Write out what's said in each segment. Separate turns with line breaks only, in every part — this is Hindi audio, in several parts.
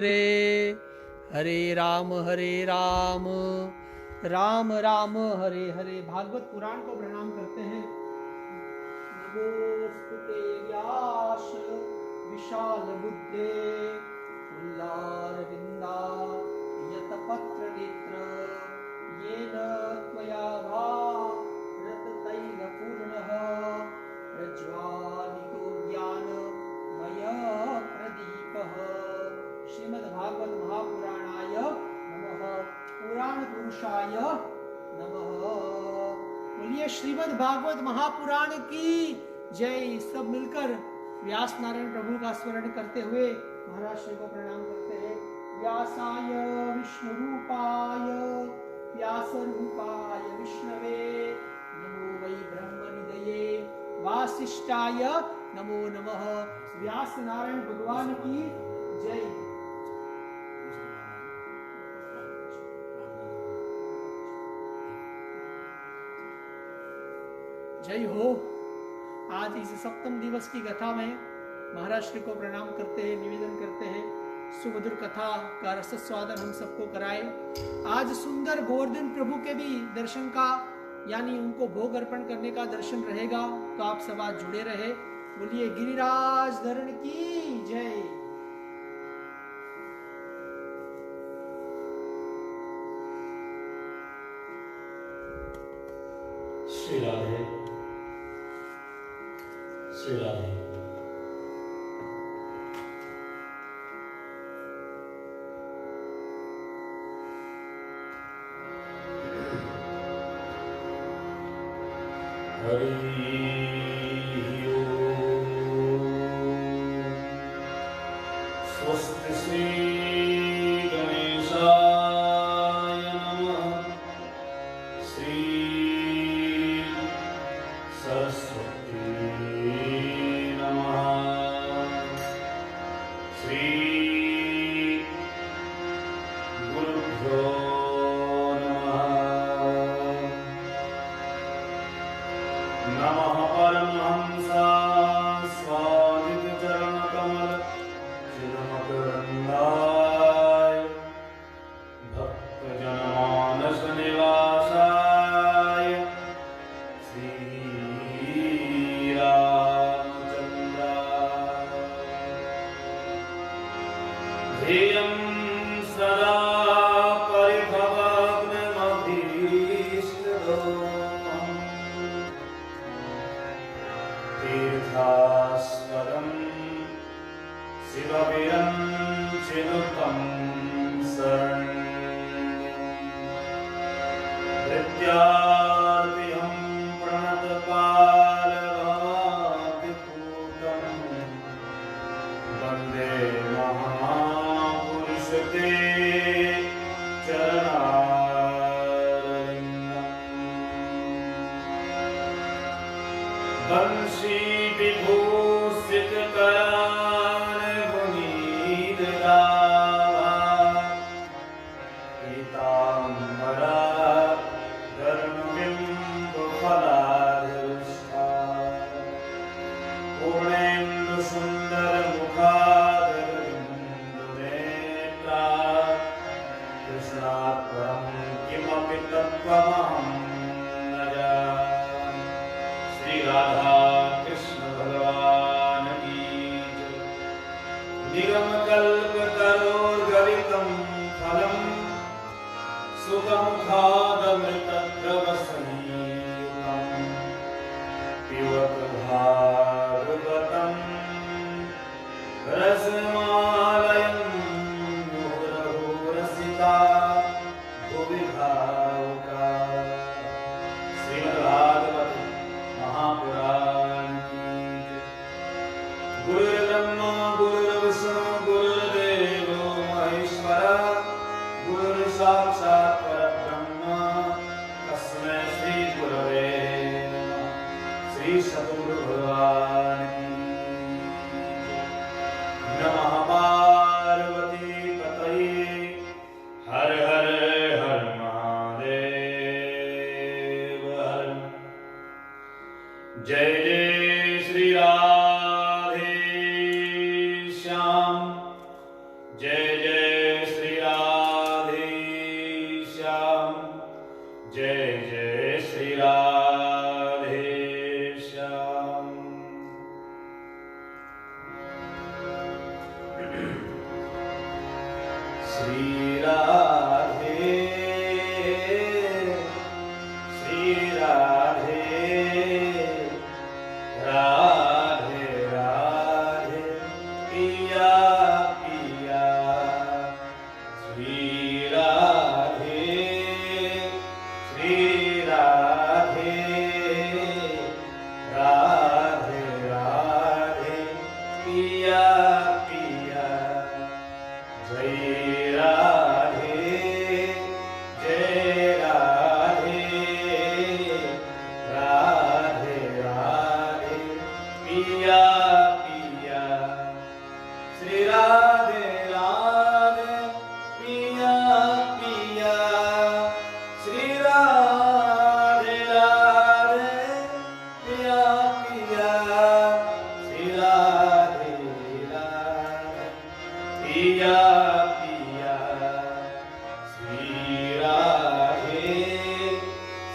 हरे हरे राम राम राम हरे हरे। भागवत पुराण को प्रणाम करते हैं। नमोस्तुते व्यास विशाल बुद्धे उल्लारविंदा यतपत्र नेत्र येन त्वया भारत तैलपूर्णः प्रज्वालितो ज्ञानमय प्रदीपः। श्रीमद्भागवत महापुराणाय नमः। पुराण पुरुषाय नमः। बोलिए श्रीमद् भागवत महापुराण की जय। सब मिलकर व्यास नारायण प्रभु का स्मरण करते हुए महाराज श्री को प्रणाम करते हैं। व्यासाय विष्णु रूपाय व्यास रूपाय विष्णवे नमो वै ब्रह्म निधये वासिष्ठाय नमो नमः। व्यास नारायण भगवान की जय। जय हो। आज इस सप्तम दिवस की कथा में महाराज श्री को प्रणाम करते हैं, निवेदन करते हैं सुमधुर कथा का रस स्वादन हम सबको कराए। आज सुंदर गोवर्धन प्रभु के भी दर्शन का यानी उनको भोग अर्पण करने का दर्शन रहेगा, तो आप सब आज जुड़े रहे। बोलिए गिरिराज धरण की जय।
श्री राधे श्री राधे। हरि स्वस्ति श्री गणेशाय नमः। श्री सरस्वती नमः। श्री गुरुभ्यो नमः। परमहंसाय स्वादित चरण कमल चिन्मकरन्दाय भक्त जनमानस निवासाय श्री रामचंद्राय ध्येयं सदा परिभवग्नमभीष्टदोषम् तीर्थास्पदं शिवविरञ्चिनुतं शरण्यं विद्यार्थिहं प्रणतपालवादिपूतं वन्दे महापुरुषते चरणारविन्दम्। बंशी विभूषित करान गुणीन्द्रावा पीताम्बरा धर्मबिम्बफलाधृष्टा पूर्णेन्दु सुन्दर मुखादरबिन्दुनेत्रा कृष्णात् परं किमपि तत्त्वमहं न जाने। श्री राधा कृष्ण भगवान की जय। निगम कल्प तरोर्गलितं फलं सुगमुखादमृतद्रवसंयुतं पिबत भागवतं रसमालयं मुहुरहो रसिका भुवि भावुकाः। श्रीमद्भागवत महापुराण की जय। गुरुर्ब्रह्मा गुरुर्विष्णु गुरुर्देवो महेश्वरः गुरुर्साक्षात् परब्रह्म श्री राधे श्री राधे राधे राधे पिया पिया श्री राधे श्री राधे राधे राधे पिया पिया जय राधे जय राधे राधे राधे पिया पिया श्री राधे राधे पिया पिया श्री राधे राधे पिया पिया श्री राधे राधे पिया पिया श्री राधे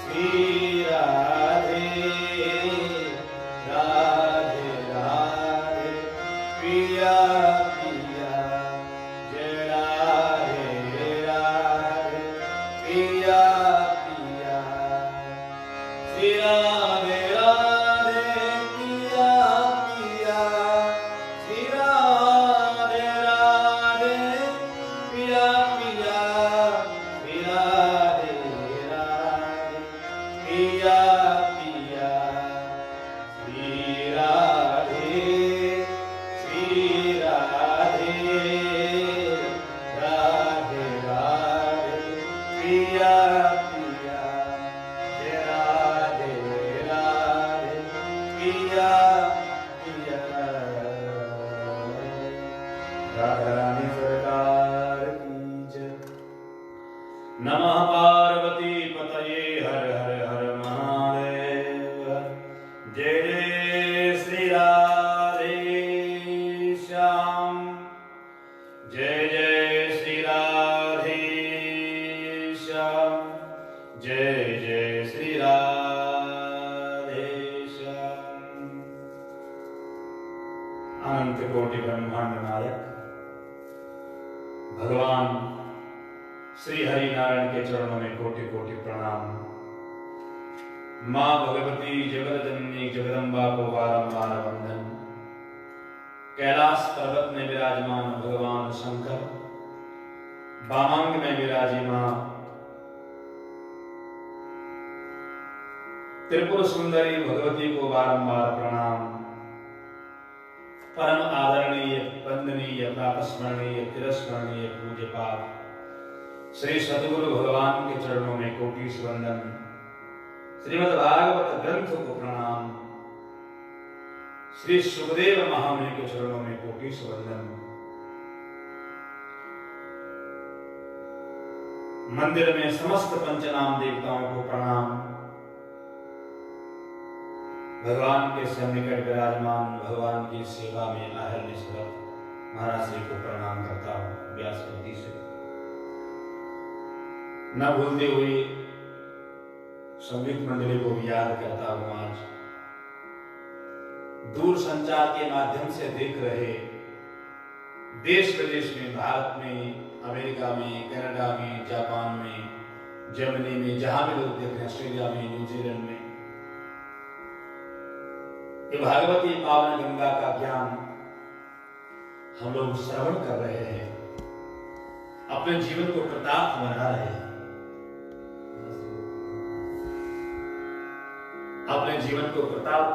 श्री राधे राधे राधे पिया पिया जय राधे राधे पिया पिया श्री राधे राधे पिया पिया श्री राधे राधे पिया पिया श्री राधे राधे पिया पिया श्री राधे श्री राधे राधे राधे पिया पिया जय राधे राधे पिया पिया राधा रानी सरकार की जय नमः पार्वती पतये हर हर हर महादेव जय जय श्री राधे श्याम जय जय श्री राधे श्याम जय जय श्री राधे श्याम अनंत कोटि ब्रह्मांड नायक भगवान श्री हरि नारायण के चरणों में कोटि कोटि प्रणाम। मां भगवती जगदजननी जगदम्बा को बारंबार वंदन। कैलाश पर्वत में विराजमान भगवान शंकर, वामांग में विराजमान त्रिपुर सुंदरी भगवती को बारंबार प्रणाम। परम आदरणीय वंदनीय प्रातस्मरणीय तिरस्मरणीय पूज्य पाप श्री सद्गुरु भगवान के चरणों में कोटि वंदन। श्रीमद् भागवत ग्रंथ को प्रणाम। श्री सुखदेव महामुनि के चरणों में कोटि वंदन। मंदिर में समस्त पंचनाम देवताओं को प्रणाम। भगवान के सन्निकट विराजमान भगवान की सेवा में अहल्य सुरत महाराज जी को प्रणाम करता हूं व्यास गति से। न भूलते हुए संगीत मंडली को भी याद करता हूं। आज दूर संचार के माध्यम से देख रहे देश विदेश में, भारत में, अमेरिका में, कनाडा में, जापान में, जर्मनी में, जहां भी लोग देख रहे हैं, ऑस्ट्रेलिया में, न्यूजीलैंड में, ये भागवती पावन गंगा का ज्ञान हम लोग श्रवण कर रहे हैं, अपने जीवन को कृतार्थ बना रहे हैं, अपने जीवन को कृतार्थ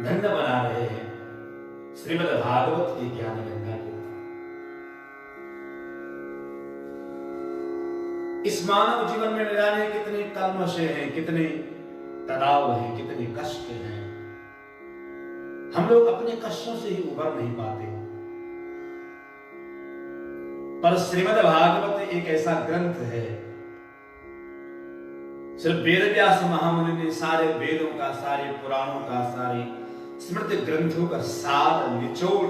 धन्य बना रहे हैं श्रीमद् भागवत की ज्ञान गंगा के। इस मानव जीवन में न जाने कितने कल्मशे हैं, कितने तनाव हैं, कितने कष्ट हैं। हम लोग अपने कष्टों से ही उबर नहीं पाते। पर श्रीमद् भागवत एक ऐसा ग्रंथ है, सिर्फ वेद व्यास महामुनि ने सारे वेदों का, सारे पुराणों का, सारे स्मृति ग्रंथों का सार निचोड़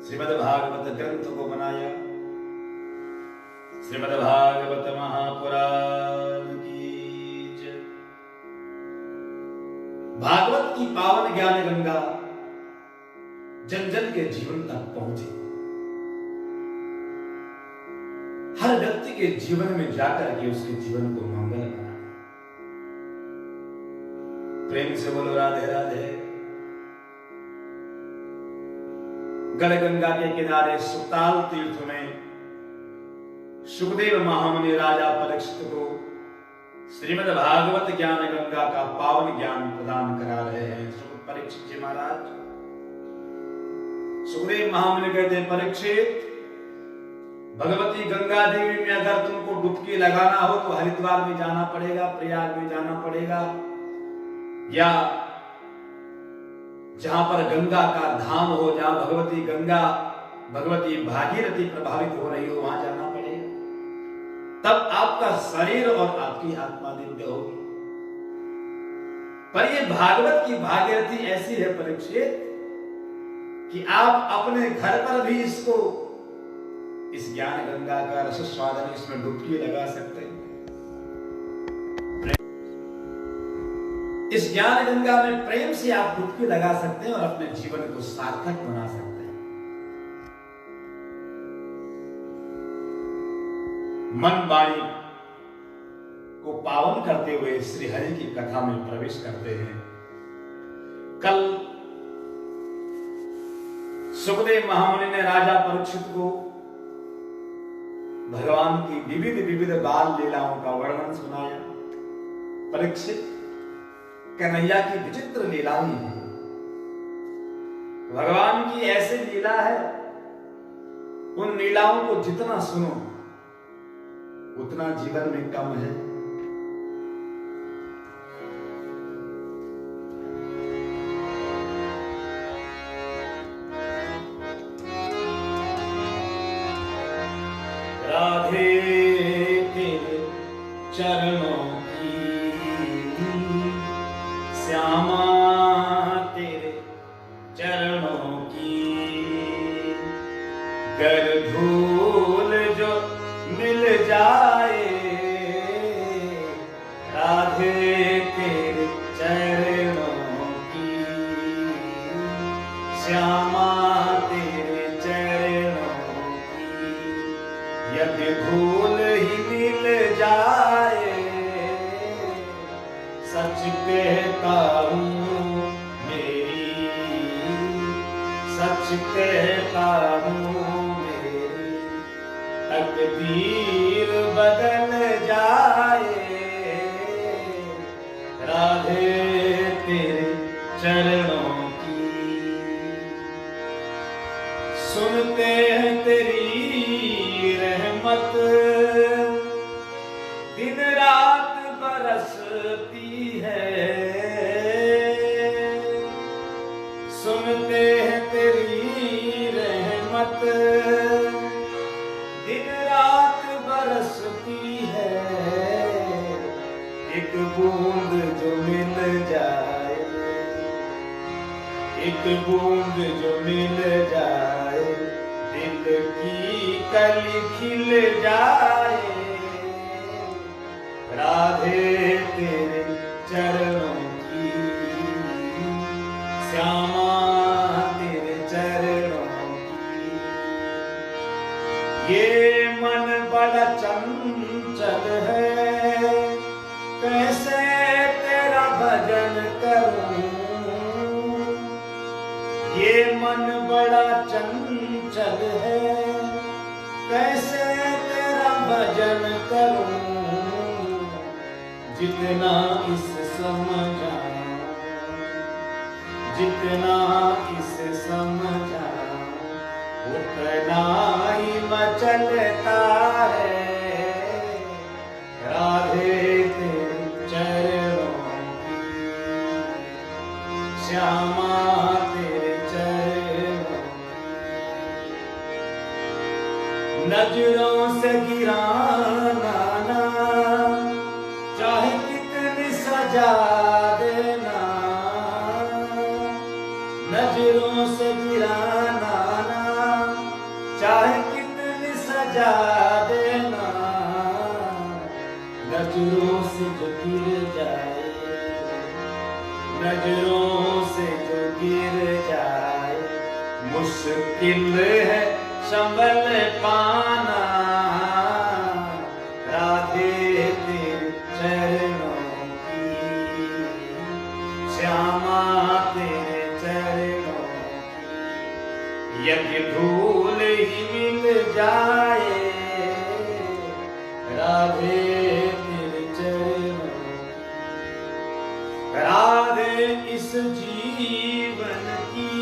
श्रीमद् भागवत ग्रंथ को बनाया। श्रीमद् भागवत महापुराण की जय। भागवत की पावन ज्ञान गंगा जन जन के जीवन तक पहुंचे, हर व्यक्ति के जीवन में जाकर के उसके जीवन को मंगल बना। प्रेम से बोलो राधे राधे। गणगंगा के किनारे सुताल तीर्थ में सुखदेव महामुनि राजा परीक्षित को श्रीमद् भागवत ज्ञान गंगा का पावन ज्ञान प्रदान करा रहे हैं। परीक्षित जी महाराज, सुखदेव महामुनि कहते हैं, परीक्षित, भगवती गंगा देवी में अगर तुमको डुबकी लगाना हो तो हरिद्वार में जाना पड़ेगा, प्रयाग में जाना पड़ेगा, या जहां पर गंगा का धाम हो, जहां भगवती गंगा, भगवती भागीरथी प्रभावित हो रही हो, वहां जाना पड़ेगा। तब आपका शरीर और आपकी आत्मा दिव्य होगी। पर ये भागवत की भागीरथी ऐसी है परीक्षित कि आप अपने घर पर भी इसको, इस ज्ञान गंगा का रस स्वादन, इसमें डुबकी लगा सकते हैं। इस ज्ञान गंगा में प्रेम से आप डुबकी लगा सकते हैं और अपने जीवन को सार्थक बना सकते हैं। मन वाणी को पावन करते हुए श्री हरि की कथा में प्रवेश करते हैं। कल सुखदेव महामुनि ने राजा परीक्षित को भगवान की विविध विविध बाल लीलाओं का वर्णन सुनाया। परीक्षित, कन्हैया की विचित्र लीलाएं हैं, भगवान की ऐसी लीला है, उन लीलाओं को जितना सुनो उतना जीवन में कम है। राधे तेरे चरणों की श्यामा, तेरे चरणों की गर धूल जो मिल जाए, राधे तेरे चरणों की श्यामा, तेरे चरणों की यदि धूल ही मिल जाए, सच कहता हूँ मेरी, सच कहता हूँ मेरी तकदीर बदल जाए, राधे तेरे चरणों की। सुनते हैं तेरी रहमत, दिन रात बरसती है, सुनते हैं तेरी रहमत, दिन रात बरसती है, एक बूंद जो मिल जाए, एक बूंद जो मिल जाए, दिल की कली खिल जाए, राधे तेरे चरणों की श्यामा, तेरे चरणों की। ये मन बड़ा चंचल है, कैसे तेरा भजन करूं, ये मन बड़ा चंचल है, कैसे तेरा भजन करूं, जितना इस समझा, जितना इस समझा, उतना ही मचलता है, राधे तेरे चरणों की श्यामा, तेरे चरणों की। नजरों से गिराना ना, चाहे कितनी सजा देना, नजरों से गिराना ना, चाहे कितनी सजा देना, नजरों से जो गिर जाए, नजरों से जो गिर जाए, मुश्किल है संभल पाना राधे तेरे चरणों की, श्यामा तेरे चरणों की। यदि धूल ही मिल जाए राधे तेरे चरणों की। राधे इस जीवन की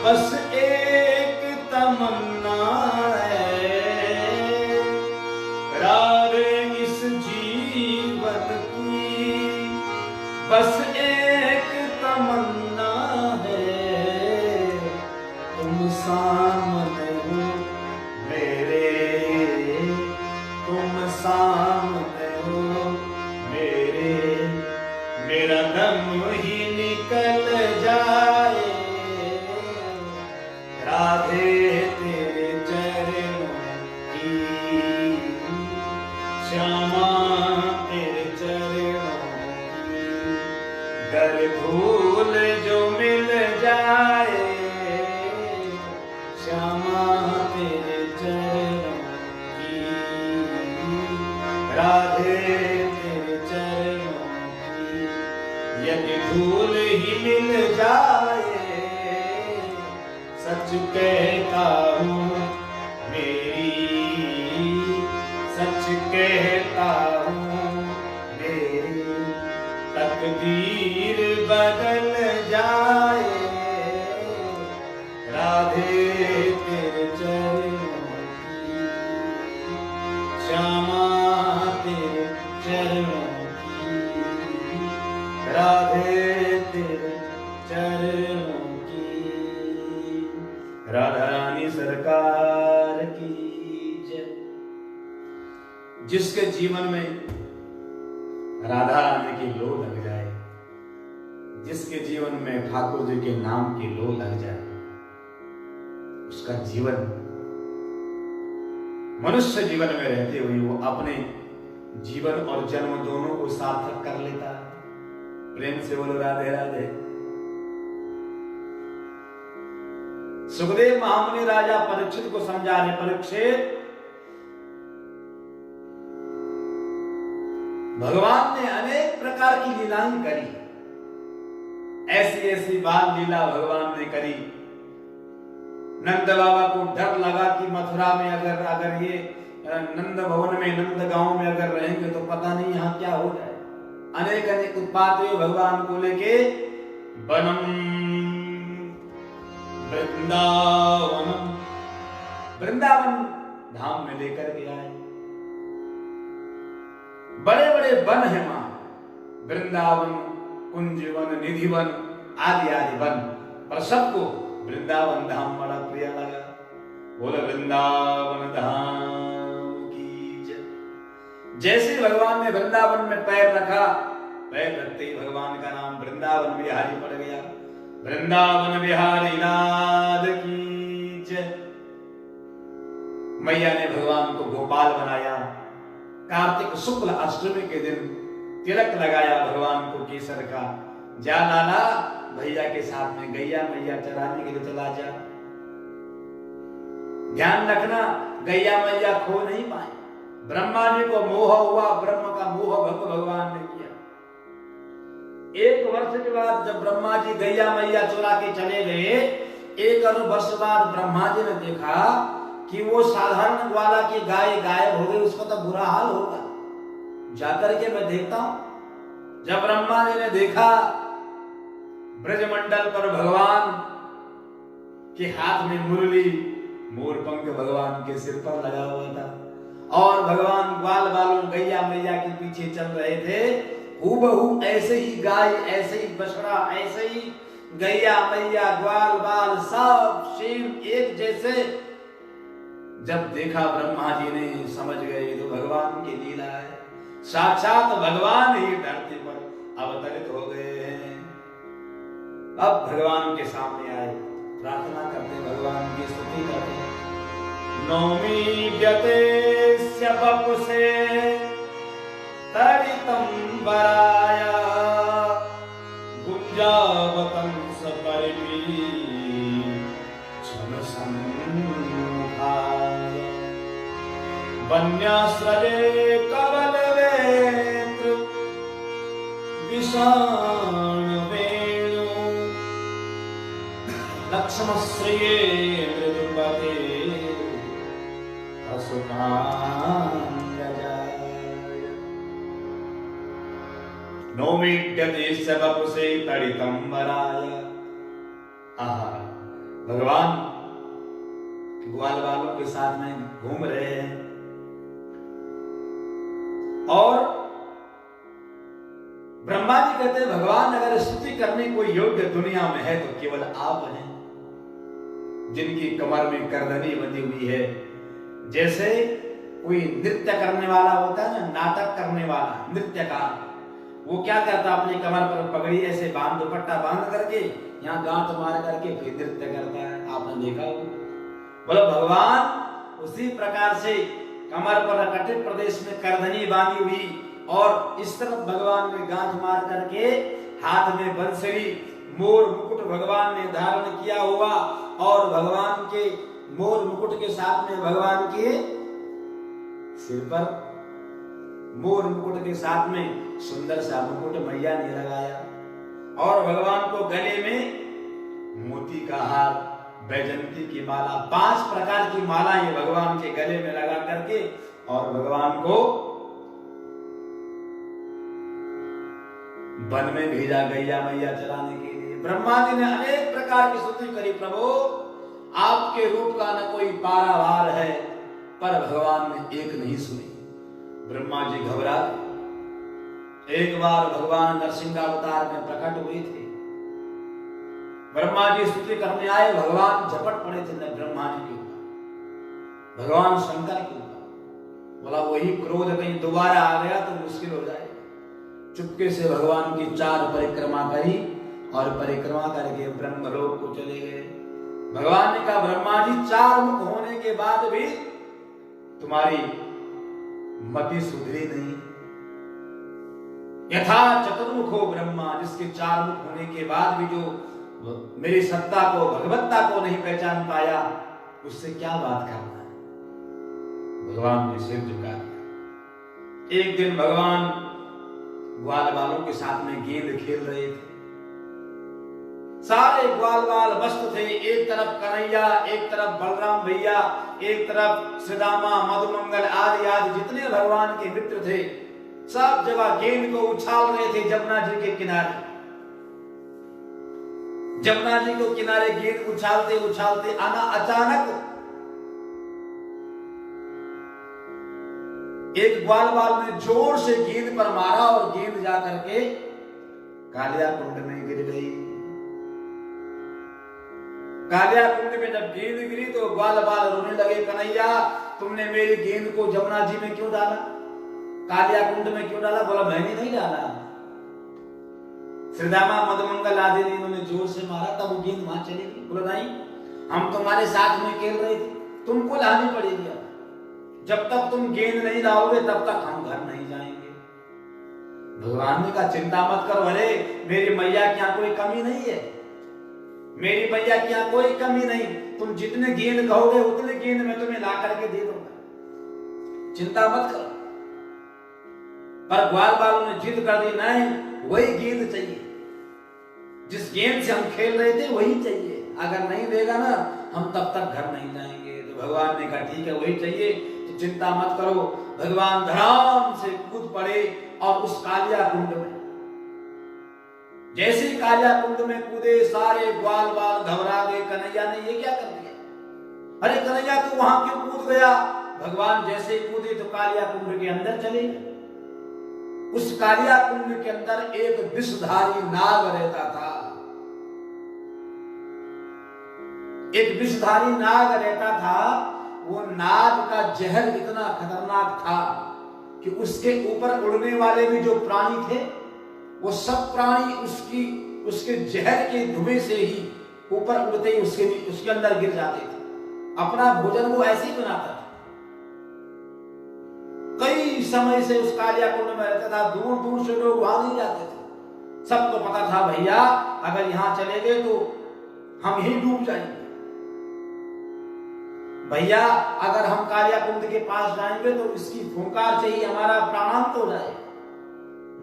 बस एक तमन्ना है, राधे इस जीवन की बस एक तमन्ना है। तुम सामने हो मेरे, तुम सामने हो मेरे, मेरा दम ही निकल जाए राधे तेरे चरणों की, श्यामा तेरे चरणों की। गर धूल जो मिल जाए श्यामा तेरे चरणों की, राधे तेरे चरणों की। यदि धूल ही मिल जाए सच कहता हूँ मेरी, सच कहता हूँ मेरी, तकदीर बदल जाए राधे तेरे चरणों की, श्यामा तेरे चरणों की, राधे तेरे चरणों की। राधा रानी सरकार की जय। जिसके जीवन में राधा रानी की लो लग जाए, जिसके जीवन में ठाकुर जी के नाम की लो लग जाए, उसका जीवन मनुष्य जीवन में रहते हुए वो अपने जीवन और जन्म दोनों को सार्थक कर लेता है। प्रेम से बोलो राधे राधे। सुखदेव महामुनि राजा परीक्षित को समझा रहे, परीक्षित भगवान ने अनेक प्रकार की लीलाएं करी, ऐसी ऐसी बाल लीला भगवान ने करी। नंद बाबा को डर लगा कि मथुरा में अगर ये नंद भवन में नंद गांव में अगर रहेंगे तो पता नहीं यहाँ क्या हो जाए। अनेक अनेक उत्पात हुए भगवान को लेके। वनम वृंदावनम, वृंदावन धाम में लेकर के आए। बड़े बड़े वन है वहां, वृंदावन, कुंजवन, निधिवन आदि आदि वन, पर सबको वृंदावन धाम बड़ा प्रिय लगा। बोले वृंदावन धाम की जय। जैसे भगवान ने वृंदावन में पैर रखा, पैर रखते ही भगवान का नाम वृंदावन बिहारी पड़ गया। वृंदावन बिहारी नाथ की जय। मैया ने भगवान को गोपाल बनाया। कार्तिक शुक्ल अष्टमी के दिन तिलक लगाया भगवान को केसर का। जा लाला भैया के साथ में गैया मैया चराने के लिए चला जा। ध्यान रखना गैया मैया खो नहीं पाए। ब्रह्मा जी को मोह हुआ, ब्रह्म का मोह भगवान ने किया। एक वर्ष के बाद जब ब्रह्मा जी गैया मैया चुरा के चले गए, एक वर्ष बाद ब्रह्मा जी ने देखा कि वो साधारण ग्वाला की गाय गायब हो गई, उसका तो बुरा हाल होगा, जाकर के मैं देखता हूं। जब ब्रह्मा जी ने देखा ब्रजमंडल पर भगवान के हाथ में मुरली, मोरपंख भगवान के सिर पर लगा हुआ था और भगवान ग्वाल बालों गैया मैया के पीछे चल रहे थे। हूबहू ऐसे ही गाय, ऐसे ही बछड़ा, ऐसे ही गैया मैया, ग्वाल बाल सब सेम एक जैसे। जब देखा ब्रह्मा जी ने समझ गए तो भगवान की लीला है, साक्षात भगवान ही धरती पर अवतरित हो गए हैं। अब भगवान के सामने आए, प्रार्थना करते, भगवान की स्तुति करते। नौमी व्यतेस्य वपुषे तरितं वराया गुंजावतं सपरिपी वन्यास्रजे कवलवेत्र विषाण वेणु लक्ष्मश्रिये मृदुपते असुकांगजाय नौमीड्यते सबपुसे तडितंबराय। आहा, भगवान ग्वाल बालों के साथ में घूम रहे हैं और ब्रह्मा जी कहते हैं भगवान अगर स्तुति करने कोई योग्य दुनिया में है तो केवल आप हैं, जिनकी कमर में करधनी बंधी हुई है। जैसे कोई नृत्य करने वाला होता है ना, नाटक करने वाला नृत्यकार, वो क्या करता है अपनी कमर पर पगड़ी ऐसे बांध दुपट्टा बांध करके यहाँ गांठ मार करके फिर नृत्य करता है, आपने देखा हो। बोलो भगवान उसी प्रकार से कमर पर कटित प्रदेश में करधनी बांधी हुई और इस तरफ भगवान ने गांठ मार करके हाथ में बंसरी मोर मुकुट भगवान ने धारण किया हुआ और भगवान के मोर मुकुट के साथ में भगवान के सिर पर मोर मुकुट के साथ में सुंदर सा मुकुट मैया ने लगाया और भगवान को गले में मोती का हार, बैजंती की माला, 5 प्रकार की मालाएं भगवान के गले में लगा करके और भगवान को वन में भेजा गैया मैया चलाने के लिए। ब्रह्मा जी ने अनेक प्रकार की स्तुति करी, प्रभु आपके रूप का न कोई पारावार है, पर भगवान ने एक नहीं सुनी। ब्रह्मा जी घबरा गए। एक बार भगवान नरसिंहावतार में प्रकट हुए थे, ब्रह्मा जी स्तुति करने आए, भगवान झपट पड़े थे ब्रह्मा जी के ऊपर, भगवान शंकर के ऊपर। बोला वही क्रोध कहीं दोबारा आ गया तो मुश्किल हो जाएगा। चुपके से भगवान की 4 परिक्रमा करी और परिक्रमा करके ब्रह्मलोक को चले गए। भगवान ने कहा ब्रह्मा जी 4 मुख होने के बाद भी तुम्हारी मति सुधरी नहीं। यथा चतुर्मुख हो ब्रह्मा, जिसके 4 मुख होने के बाद भी जो मेरी सत्ता को, भगवत्ता को नहीं पहचान पाया, उससे क्या बात करना है। भगवान ने सिर झुका दिया। एक दिन भगवान ग्वाल बालों के साथ में गेंद खेल रहे थे। सारे ग्वाल बाल मस्त थे, एक तरफ कन्हैया, एक तरफ बलराम भैया, एक तरफ सुदामा, मधुमंगल आदि आदि जितने भगवान के मित्र थे, सब जगह गेंद को उछाल रहे थे जमुना जी के किनारे। जमुना जी को किनारे गेंद उछालते उछालते आना, अचानक एक ग्वाल बाल ने जोर से गेंद पर मारा और गेंद जा करके कालिया कुंड में गिर गई। कालिया कुंड में जब गेंद गिरी तो ग्वाल बाल रोने लगे, कन्हैया तुमने मेरी गेंद को जमुना जी में क्यों डाला, कालिया कुंड में क्यों डाला। बोला मैंने नहीं डाला, श्रीदामा मधुमंगल आदि ने उन्होंने जोर से मारा, तब वो गेंद वहां चली गई। बोला नहीं, हम तुम्हारे साथ में खेल रहे थे, तुमको लानी पड़ेगी। जब तक तुम गेंद नहीं लाओगे तब तक हम घर नहीं जाएंगे। भगवान ने कहा चिंता मत करो, अरे मेरी मैया के यहाँ कोई कमी नहीं है, मेरी मैया के यहाँ कोई कमी नहीं, तुम जितने गेंद कहोगे उतने गेंद मैं तुम्हें ला करके दे दूंगा, चिंता मत करो। पर ग्वाल बालों ने जिद कर दी, नहीं वही गेंद चाहिए, जिस गेंद से हम खेल रहे थे वही चाहिए, अगर नहीं देगा ना हम तब तक घर नहीं जाएंगे। तो भगवान ने कहा ठीक है वही चाहिए, तो चिंता मत करो। भगवान धड़ाम से कूद पड़े और उस कालिया कुंड में, जैसे कालिया कुंड में कूदे सारे ग्वाल बाल घबरा गए, कन्हैया ने ये क्या कर दिया, अरे कन्हैया तू वहां क्यों कूद गया। भगवान जैसे कूदे तो कालिया कुंड के अंदर चले। उस कालिया कुंड के अंदर एक विषधारी नाग रहता था, एक विषधारी नाग रहता था। वो नाग का जहर इतना खतरनाक था कि उसके ऊपर उड़ने वाले भी जो प्राणी थे वो सब प्राणी उसके जहर के धुएं से ही ऊपर उड़ते ही उसके अंदर गिर जाते थे। अपना भोजन वो ऐसे ही बनाता था। कई समय से उस कालिया कुंड में रहता था, दूर दूर से लोग वहां नहीं जाते थे। सबको पता था भैया अगर यहां चले गए तो हम ही डूब जाएंगे। भैया अगर हम कालिया कुंड के पास जाएंगे तो इसकी फुंकार से ही हमारा प्राणांत हो जाए।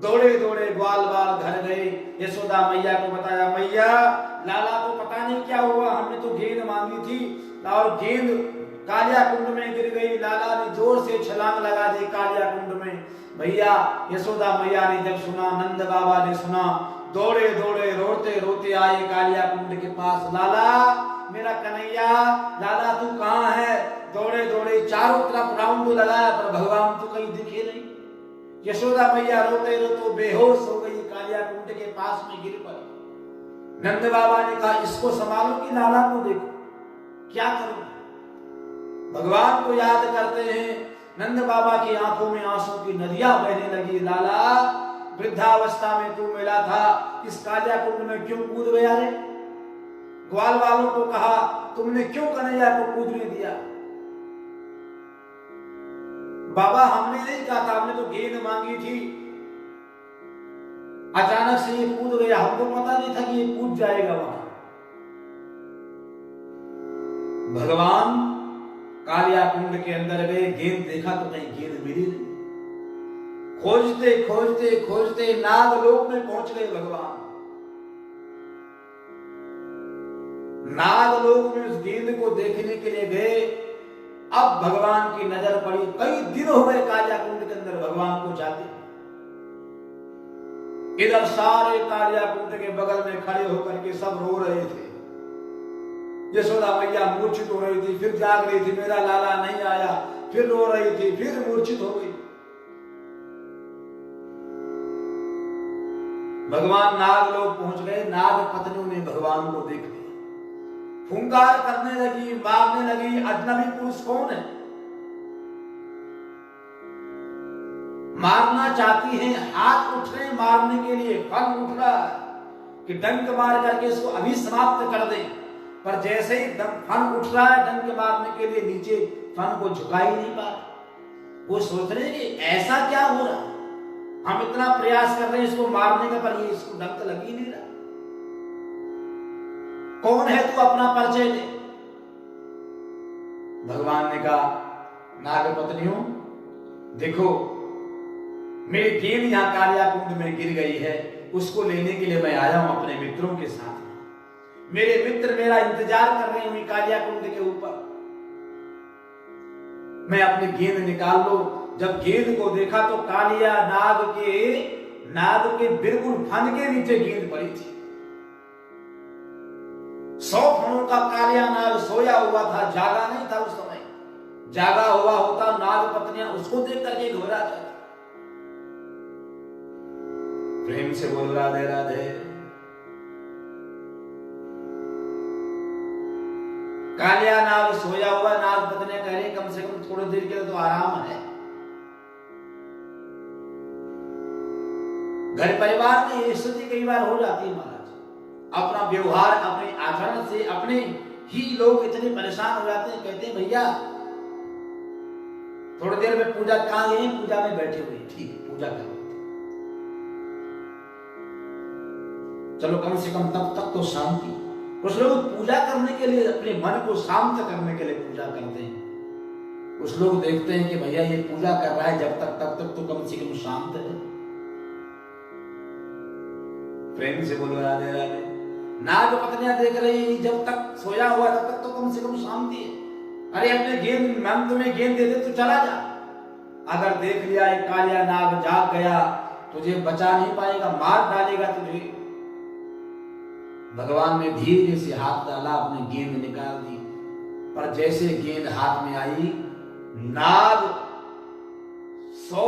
दौड़े दौड़े ग्वाल बाल घर गए, यशोदा मैया को बताया, मैया लाला को पता नहीं क्या हुआ, हमने तो गेंद मांगी थी और गेंद कालिया कुंड में गिर गई। लाला ने जोर से छलांग लगा दी कालिया कुंड में। भैया यशोदा मैया ने जब सुना, नंद बाबा ने सुना, दौड़े दौड़े रोते रोते आए कालिया कुंड के पास। लाला मेरा कन्हैया, लाला तू कहाँ है? दौड़े दौड़े चारों तरफ राउंड लगाया पर भगवान तो कहीं दिखे नहीं। यशोदा मैया रोते रोते बेहोश हो गई, कालिया कुंड के पास में गिर पड़ी। नंद बाबा ने कहा, इसको संभालो कि लाला को देखो, क्या करूं? भगवान को याद करते हैं। नंद बाबा की आंखों में आंसू की नदियां बहने लगी। लाला वृद्धावस्था में तू मिला था, इस कालिया कुंड में क्यों कूद गया रे? ग्वाल वालों को कहा, तुमने क्यों कन्हैया को कूदने दिया? बाबा हमने नहीं कहा था, हमने तो गेंद मांगी थी, अचानक से ये कूद गया, हमको पता नहीं था कि ये कूद जाएगा वहां। भगवान कालिया कुंड के अंदर गए, गेंद देखा तो कहीं गेंद मिली नहीं। खोजते खोजते खोजते नागलोक में पहुंच गए भगवान। नागलोक में उस गेंद को देखने के लिए गए। अब भगवान की नजर पड़ी, कई दिन हो गए कालिया कुंड के अंदर भगवान को जाते। इधर सारे कालिया कुंड के बगल में खड़े होकर के सब रो रहे थे। यशोदा मैया मूर्छित हो रही थी, फिर जाग रही थी, मेरा लाला नहीं आया, फिर रो रही थी, फिर मूर्छित हो गई। भगवान नागलोक पहुंच गए। नाग पत्नियों ने भगवान को देख लिया, फुंकार करने लगी, मारने लगी, अजनबी पुरुष कौन है? मारना चाहती हैं, हाथ उठ रहे मारने के लिए, फन उठ रहा है कि डंक मार करके इसको अभी समाप्त कर दें, पर जैसे ही फन उठ रहा है डंक मारने के लिए, नीचे फन को झुका ही नहीं पा रहा। वो सोच रहे हैं कि ऐसा क्या हो रहा, हम इतना प्रयास कर रहे हैं इसको मारने का, पर ये इसको डंक लग ही नहीं रहा। कौन है तू, अपना परिचय दे। भगवान ने कहा, नाग पत्नियों देखो, मेरी गेंद यहां कालिया कुंड में गिर गई है, उसको लेने के लिए मैं आया हूं अपने मित्रों के साथ। मेरे मित्र मेरा इंतजार कर रहे हैं कालिया कुंड के ऊपर। मैं अपनी गेंद निकाल लो। जब गेंद को देखा तो कालिया नाग के बिल्कुल फन के नीचे गेंद पड़ी थी। 100 फणों का कालिया नाग सोया हुआ था, जागा नहीं था उस समय। जागा हुआ होता नाग पत्नियां उसको देख करके घबरा जाती। प्रेम से बोल राधे राधे। कालिया नाग सोया हुआ, नाग पत्नियां कह रही कम से कम थोड़ी देर के लिए तो आराम है। घर परिवार में ये स्थिति कई बार हो जाती है महाराज। अपना व्यवहार, अपने आचरण से अपने ही लोग इतने परेशान हो जाते हैं, कहते हैं भैया थोड़ी देर में पूजा, कहां गए? पूजा में बैठे हुए। ठीक है, पूजा करो, चलो कम से कम तब तक तो शांति। कुछ लोग पूजा करने के लिए, अपने मन को शांत करने के लिए पूजा करते हैं। कुछ लोग देखते हैं कि भैया ये पूजा कर रहा है जब तक, तब तक तो कम से कम शांत है। प्रेम से बोलो राधे राधे। नाग पत्नियां देख रही, जब तक सोया हुआ तब तक तो कम से कम शांति है। अरे अपने गेंद मंद में गेंद दे दे तो चला जा। अगर देख लिया एक कालिया नाग जाग गया, तुझे बचा नहीं पाएगा, मार डालेगा तुझे। भगवान ने धीरे से हाथ डाला, अपनी गेंद निकाल दी, पर जैसे गेंद हाथ में आई, नाग 100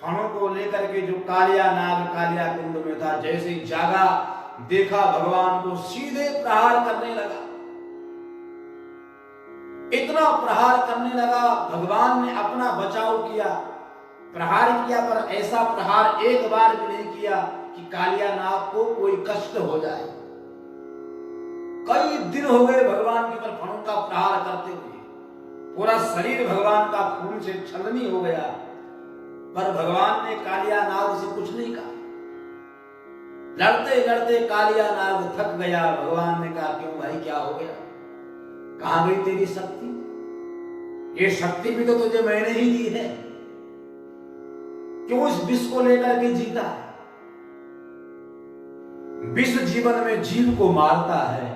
फणों को लेकर के जो कालिया नाग कालिया कुंड में था, जैसे ही जागा, देखा भगवान को, सीधे प्रहार करने लगा। इतना प्रहार करने लगा, भगवान ने अपना बचाव किया, प्रहार किया, पर ऐसा प्रहार एक बार भी नहीं किया कि कालिया नाग को कोई कष्ट हो जाए। कई दिन हो गए भगवान के ऊपर फणों का प्रहार करते हुए, पूरा शरीर भगवान का खून से छलनी हो गया, पर भगवान ने कालिया नाग से कुछ नहीं कहा। लड़ते लड़ते कालिया नाग थक गया। भगवान ने कहा, क्यों भाई क्या हो गया, कहां गई तेरी शक्ति? ये शक्ति भी तो तुझे मैंने ही दी है, क्यों इस विष को लेकर के जीता है? विष जीवन में जीव को मारता है,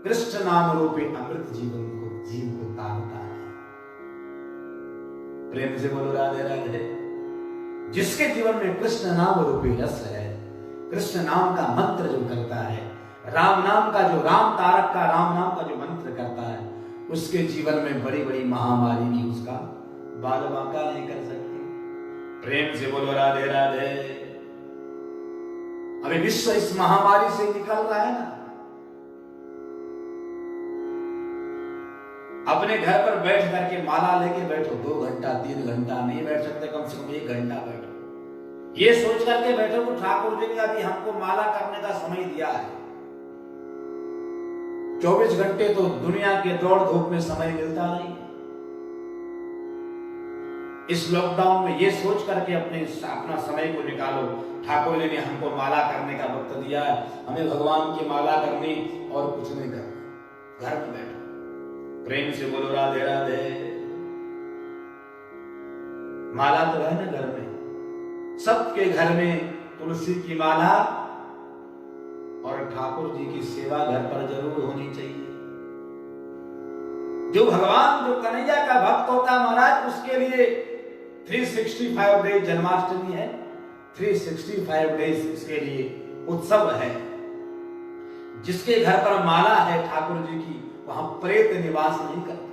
कृष्ण नाम रूपी अमृत जीवन को जीव को तारता है। प्रेम से बोलो राधे राधे। जिसके जीवन में कृष्ण नाम रूपी रस है, कृष्ण नाम का मंत्र जो करता है, राम नाम का जो राम तारक का राम नाम का जो मंत्र करता है, उसके जीवन में बड़ी बड़ी महामारी भी उसका बाल बांका नहीं कर सकती। प्रेम से बोलो राधे राधे। अभी विश्व इस महामारी से निकल रहा है ना। अपने घर पर बैठ करके माला लेके बैठो, 2 घंटा 3 घंटा नहीं बैठ सकते, कम से कम 1 घंटा बैठो। ये सोच करके बैठो कि ठाकुर जी ने अभी हमको माला करने का समय दिया है। 24 घंटे तो दुनिया के दौड़ धूप में समय मिलता नहीं। इस लॉकडाउन में ये सोच करके अपना समय को निकालो, ठाकुर जी ने हमको माला करने का वक्त दिया है, हमें भगवान की माला करनी और कुछ नहीं करना, घर में बैठो। प्रेम से बोलो राधे राधे। माला तो है ना घर में, सबके घर में तुलसी की माला और ठाकुर जी की सेवा घर पर जरूर होनी चाहिए। जो भगवान जो कन्हैया का भक्त होता है महाराज, उसके लिए 365 डेज जन्माष्टमी है, 365 डेज उसके लिए उत्सव है। जिसके घर पर माला है ठाकुर जी की, वहां प्रेत निवास नहीं करते,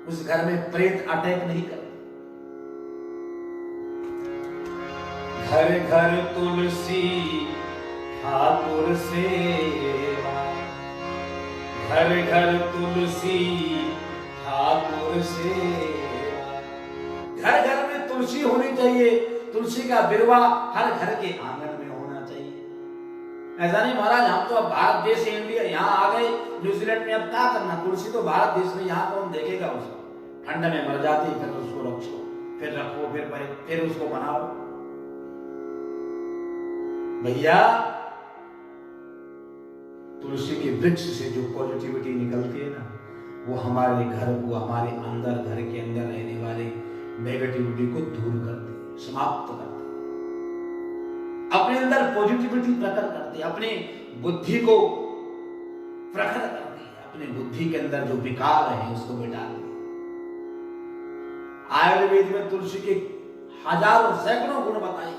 उस घर में प्रेत अटैक नहीं करते। घर घर तुलसी ठाकुर सेवा, घर घर तुलसी ठाकुर सेवा। घर घर में तुलसी होनी चाहिए, तुलसी का बिरवा हर घर के आंगन में होना चाहिए। ऐसा नहीं महाराज हम तो अब भारत देश से इंडिया यहाँ आ गए, न्यूजीलैंड में अब क्या करना, तुलसी तो भारत देश में, यहाँ कौन देखेगा उसको, ठंड में मर जाती है, फिर उसको रखो, फिर रखो, फिर उसको बनाओ। भैया तुलसी के वृक्ष से जो पॉजिटिविटी निकलती है ना, वो हमारे घर को, हमारे अंदर, घर के अंदर रहने वाले नेगेटिविटी को दूर करती है, समाप्त करती है, अपने अंदर पॉजिटिविटी प्रकट करती है, अपनी बुद्धि को प्रखर करती है, अपनी बुद्धि के अंदर जो विकार है उसको मिटाती है। आयुर्वेद में तुलसी के हजारों सैकड़ों गुण बताए,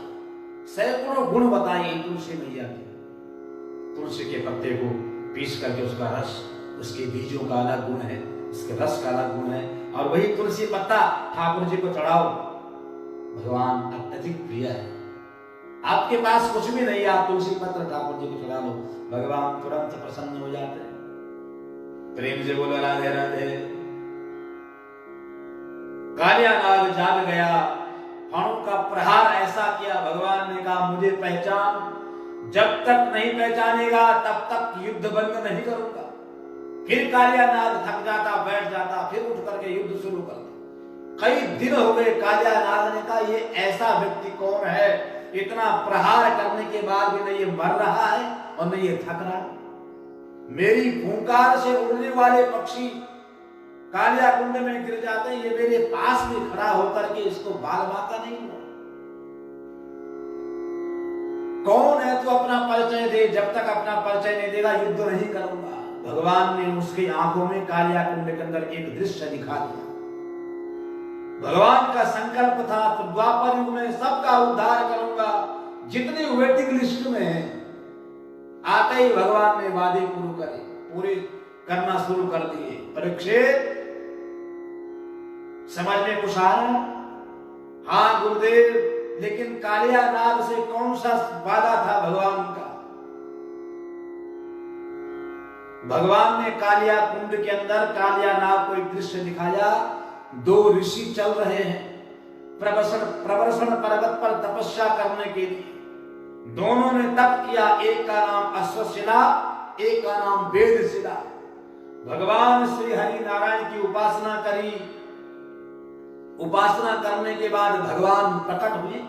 सैकड़ों गुण बताए तुलसी मैया के। तुलसी के पत्ते को पीस करके उसका रस, उसके बीजों का अलग गुण है, उसके रस का अलग गुण है, और वही तुलसी पत्ता ठाकुर जी को चढ़ाओ, भगवान अत्यधिक प्रिय है। आपके पास कुछ भी नहीं है, आप तुलसी पत्र ठाकुर जी को चढ़ा लो, भगवान तुरंत प्रसन्न हो जाते हैं। प्रेम से बोलो राधे राधे। कालिया नाग जाग गया, फणों का प्रहार ऐसा किया, भगवान ने कहा मुझे पहचान, जब तक नहीं पहचानेगा तब तक युद्ध बंद नहीं करूंगा। फिर कालिया नाग थक जाता, बैठ जाता, फिर उठ करके युद्ध शुरू करता। कई दिन हो गए, कालिया नाग ने कहा ये ऐसा व्यक्ति कौन है, इतना प्रहार करने के बाद भी नहीं ये मर रहा है और नहीं ये थक रहा है। मेरी फूंकार से उड़ने वाले पक्षी कालिया कुंड में गिर जाते हैं, ये मेरे पास में खड़ा होकर के इसको बाल बांका नहीं हुआ। कौन है तू, अपना परिचय दे, जब तक अपना परिचय नहीं देगा युद्ध नहीं करूंगा। भगवान ने उसकी आंखों में कालिया कुंड के अंदर एक दृश्य दिखा दिया। भगवान का संकल्प था तो द्वापर युग में सबका उद्धार करूंगा। जितने वेटिंग लिस्ट में है, आते ही भगवान ने वादे पूरे करना शुरू कर दिए। परीक्षित समझ में कुछ आ रहा? हाँ गुरुदेव, लेकिन कालिया नाग से कौन सा वादा था भगवान का? भगवान ने कालिया कुंड के अंदर कालिया नाग को एक दृश्य दिखाया। 2 ऋषि चल रहे हैं प्रवर्षण पर्वत पर तपस्या करने के लिए। दोनों ने तप किया, एक का नाम अश्वशिला, एक का नाम वेदशिला। भगवान श्री हरि नारायण की उपासना करी। उपासना करने के बाद भगवान प्रकट हुए।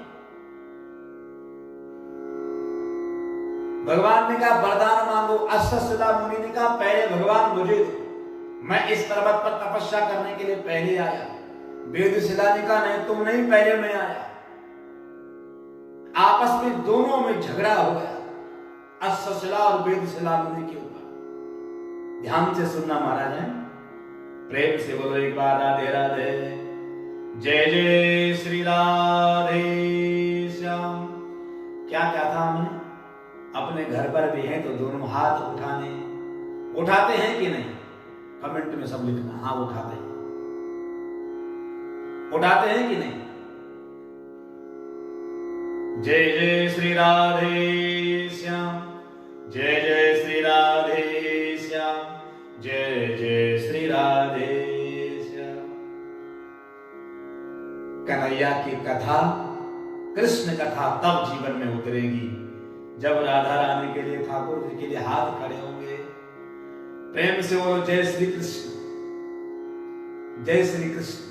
भगवान ने कहा वरदान मांगो। अश्वशिला मुनि ने कहा पहले भगवान मुझे दो। मैं इस पर्वत पर तपस्या करने के लिए पहले आया। वेदशिला ने कहा नहीं, तुम नहीं, पहले मैं आया। आपस में दोनों में झगड़ा हो गया, अश्वशिला और वेदशिला मुनि के ऊपर। ध्यान से सुनना महाराज है, प्रेम से बोलो एक बार राधे राधे। जय जय श्री राधे श्याम। क्या क्या था हमने? अपने घर पर भी हैं तो दोनों हाथ उठाते हैं कि नहीं? कमेंट में सब लिखना, हाँ उठाते हैं। उठाते हैं कि नहीं? जय जय श्री राधे श्याम, जय जय श्री राधे श्याम, जय जय श्री राधे श्याम। कन्हैया की कथा, कृष्ण कथा तब जीवन में उतरेगी जब राधा रानी के लिए, ठाकुर जी के लिए हाथ खड़े होंगे। प्रेम से बोलो जय श्री कृष्ण, जय श्री कृष्ण।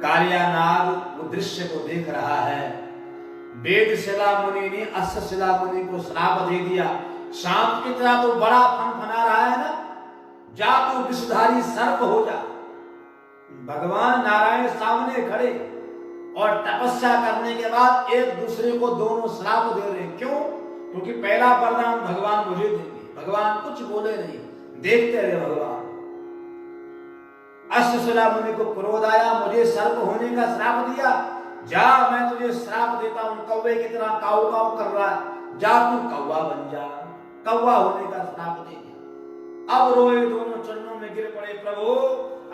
कालिया नाग वो दृश्य को देख रहा है। वेदशिला मुनि ने अश्वशिला मुनि को श्राप दे दिया। सांप की तरह तो बड़ा फनफना रहा है ना, जा तू विषधारी सर्प हो जा। भगवान नारायण सामने खड़े और तपस्या करने के बाद एक दूसरे को दोनों श्राप दे रहे। क्यों? क्योंकि पहला वरदान भगवान मुझे देंगे। भगवान कुछ बोले नहीं, देखते रहे भगवान। अश्वशिला मुनि को क्रोध आया, मुझे सर्प होने का श्राप दिया, जा मैं तुझे श्राप देता हूं। कौवे की तरह काऊ काऊ कर रहा है, जा तू कौवा बन जा। कौवा होने का श्राप दे दिया। अब रोए, दोनों चरणों में गिर पड़े, प्रभु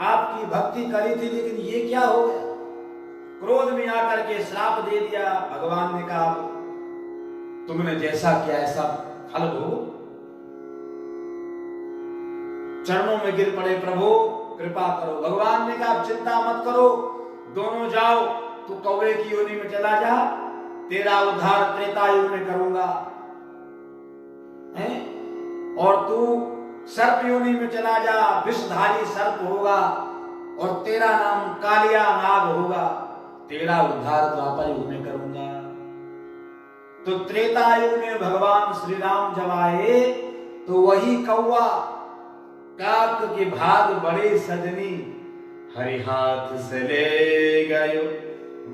आपकी भक्ति करी थी लेकिन ये क्या हो गया? क्रोध में आकर के श्राप दे दिया। भगवान ने कहा तुमने जैसा किया ऐसा फल भोगो। चरणों में गिर पड़े, प्रभु कृपा करो। भगवान ने कहा चिंता मत करो, दोनों जाओ, तू कौवे की योनि में चला जा, तेरा उद्धार त्रेता युग में करूंगा, है? और तू सर्प योनि में चला जा, विषधारी सर्प होगा और तेरा नाम कालिया नाग होगा, तेरा उद्धार द्वापर युग में करूंगा। तो त्रेता युग में भगवान श्री राम जब आए तो वही कौवा, काक के भाग बड़े सजनी, हरि हाथ से ले गयो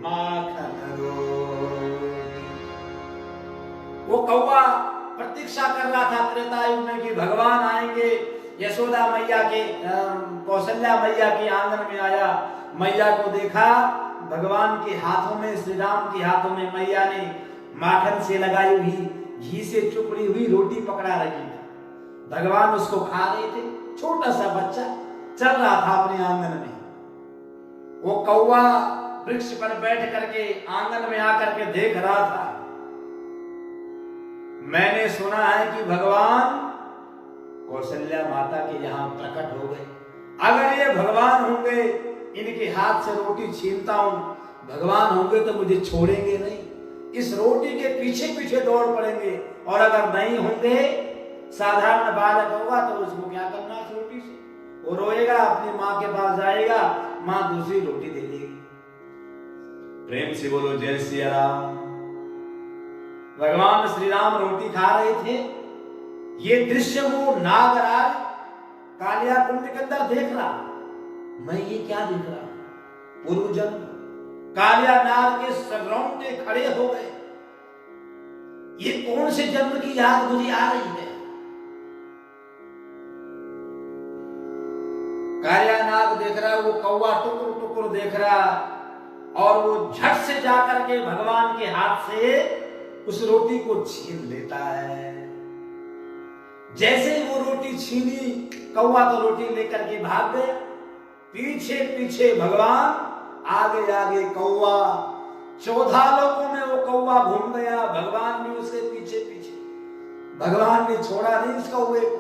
माखन रोटी। वो कौवा प्रतीक्षा कर रहा था त्रेता युग में कि भगवान आएंगे। यशोदा मैया के, कौशल्या मैया के आंगन में आया, मैया को देखा, भगवान के हाथों में, श्री राम के हाथों में मैया ने माखन से लगाई हुई, घी से चुपड़ी हुई रोटी पकड़ा रखी थी। भगवान उसको खा रहे थे। छोटा सा बच्चा चल रहा था अपने आंगन में। वो कौवा वृक्ष पर बैठ करके आंगन में आकर के देख रहा था। मैंने सुना है कि भगवान कौशल्या माता के यहां प्रकट हो गए। अगर ये भगवान होंगे, इनके हाथ से रोटी छीनता हूं, भगवान होंगे तो मुझे छोड़ेंगे नहीं, इस रोटी के पीछे पीछे दौड़ पड़ेंगे। और अगर नहीं होंगे, साधारण बालक होगा तो उसको क्या करना इस रोटी से? वो रोएगा, अपनी माँ के पास जाएगा, माँ दूसरी रोटी दे देगी। प्रेम से बोलो जय श्री राम। भगवान श्री राम रोटी खा रहे थे। ये दृश्य वो नागराज कालिया कुंड के अंदर देख रहा। मैं ये क्या देख रहा? पूर्व जन्म कालिया नाग के सरौंटे खड़े हो गए। ये कौन से जन्म की याद मुझे आ रही है? कालिया नाग देख रहा, वो कौवा टुकुर टुकुर देख रहा, और वो झट से जाकर के भगवान के हाथ से उस रोटी को छीन लेता है। जैसे ही वो रोटी छीनी, कौवा तो रोटी लेकर के भाग गया। पीछे पीछे भगवान, आगे आगे कौवा। 14 लोगों में वो कौवा घूम गया, भगवान भी उसके पीछे पीछे। भगवान ने छोड़ा नहीं उस कौवे को,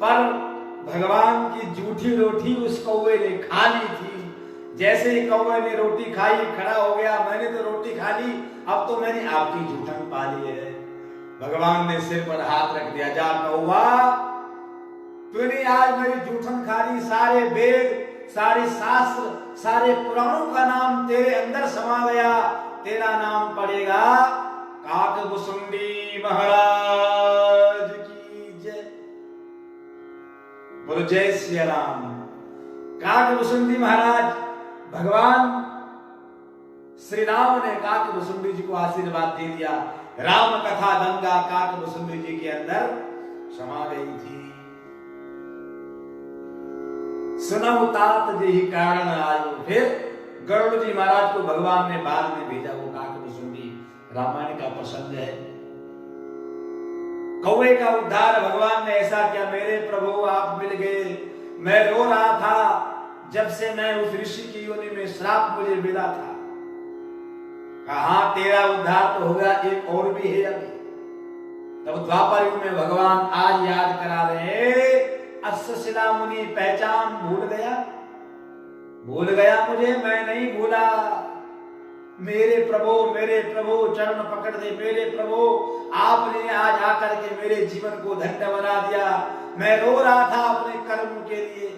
पर भगवान की जूठी रोटी उस कौवे ने खा ली थी। जैसे ही कौवे ने रोटी खाई, खड़ा हो गया, मैंने तो रोटी खा ली, अब तो मैंने आपकी जूठन पा ली है। भगवान ने सिर पर हाथ रख दिया, जा कौवा, तूने आज मेरी जूठन खा ली। सारे वेद, सारे शास्त्र, सारे पुराणों का नाम तेरे अंदर समा गया। तेरा नाम पड़ेगा काकभुसुंडी महाराज बोलो जय श्री राम। काकभुसुंडी महाराज भगवान श्री राम ने काकभुसुंडी जी को आशीर्वाद दे दिया। राम कथा गंगा काकभुसुंडी जी के अंदर समा गई थी। सुनहु तात जेहि कारण आयो। फिर गरुड़ जी महाराज को भगवान ने बाद में भेजा। वो काकभुसुंडी रामायण का प्रसंग है। कौवे का उद्धार भगवान ने ऐसा किया। मेरे प्रभु आप मिल गए। मैं रो रहा था जब से मैं उस ऋषि की योनि में श्राप मुझे मिला था। कहा तेरा उद्धार तो होगा, एक और भी है अभी। तब द्वापर युग में भगवान आज याद करा रहे। अश्वशिला मुनि पहचान भूल गया मुझे, मैं नहीं भूला। मेरे प्रभु चरण पकड़ दे। मेरे प्रभु आपने आज आकर के मेरे जीवन को धन्य बना दिया। मैं रो रहा था अपने कर्म के लिए।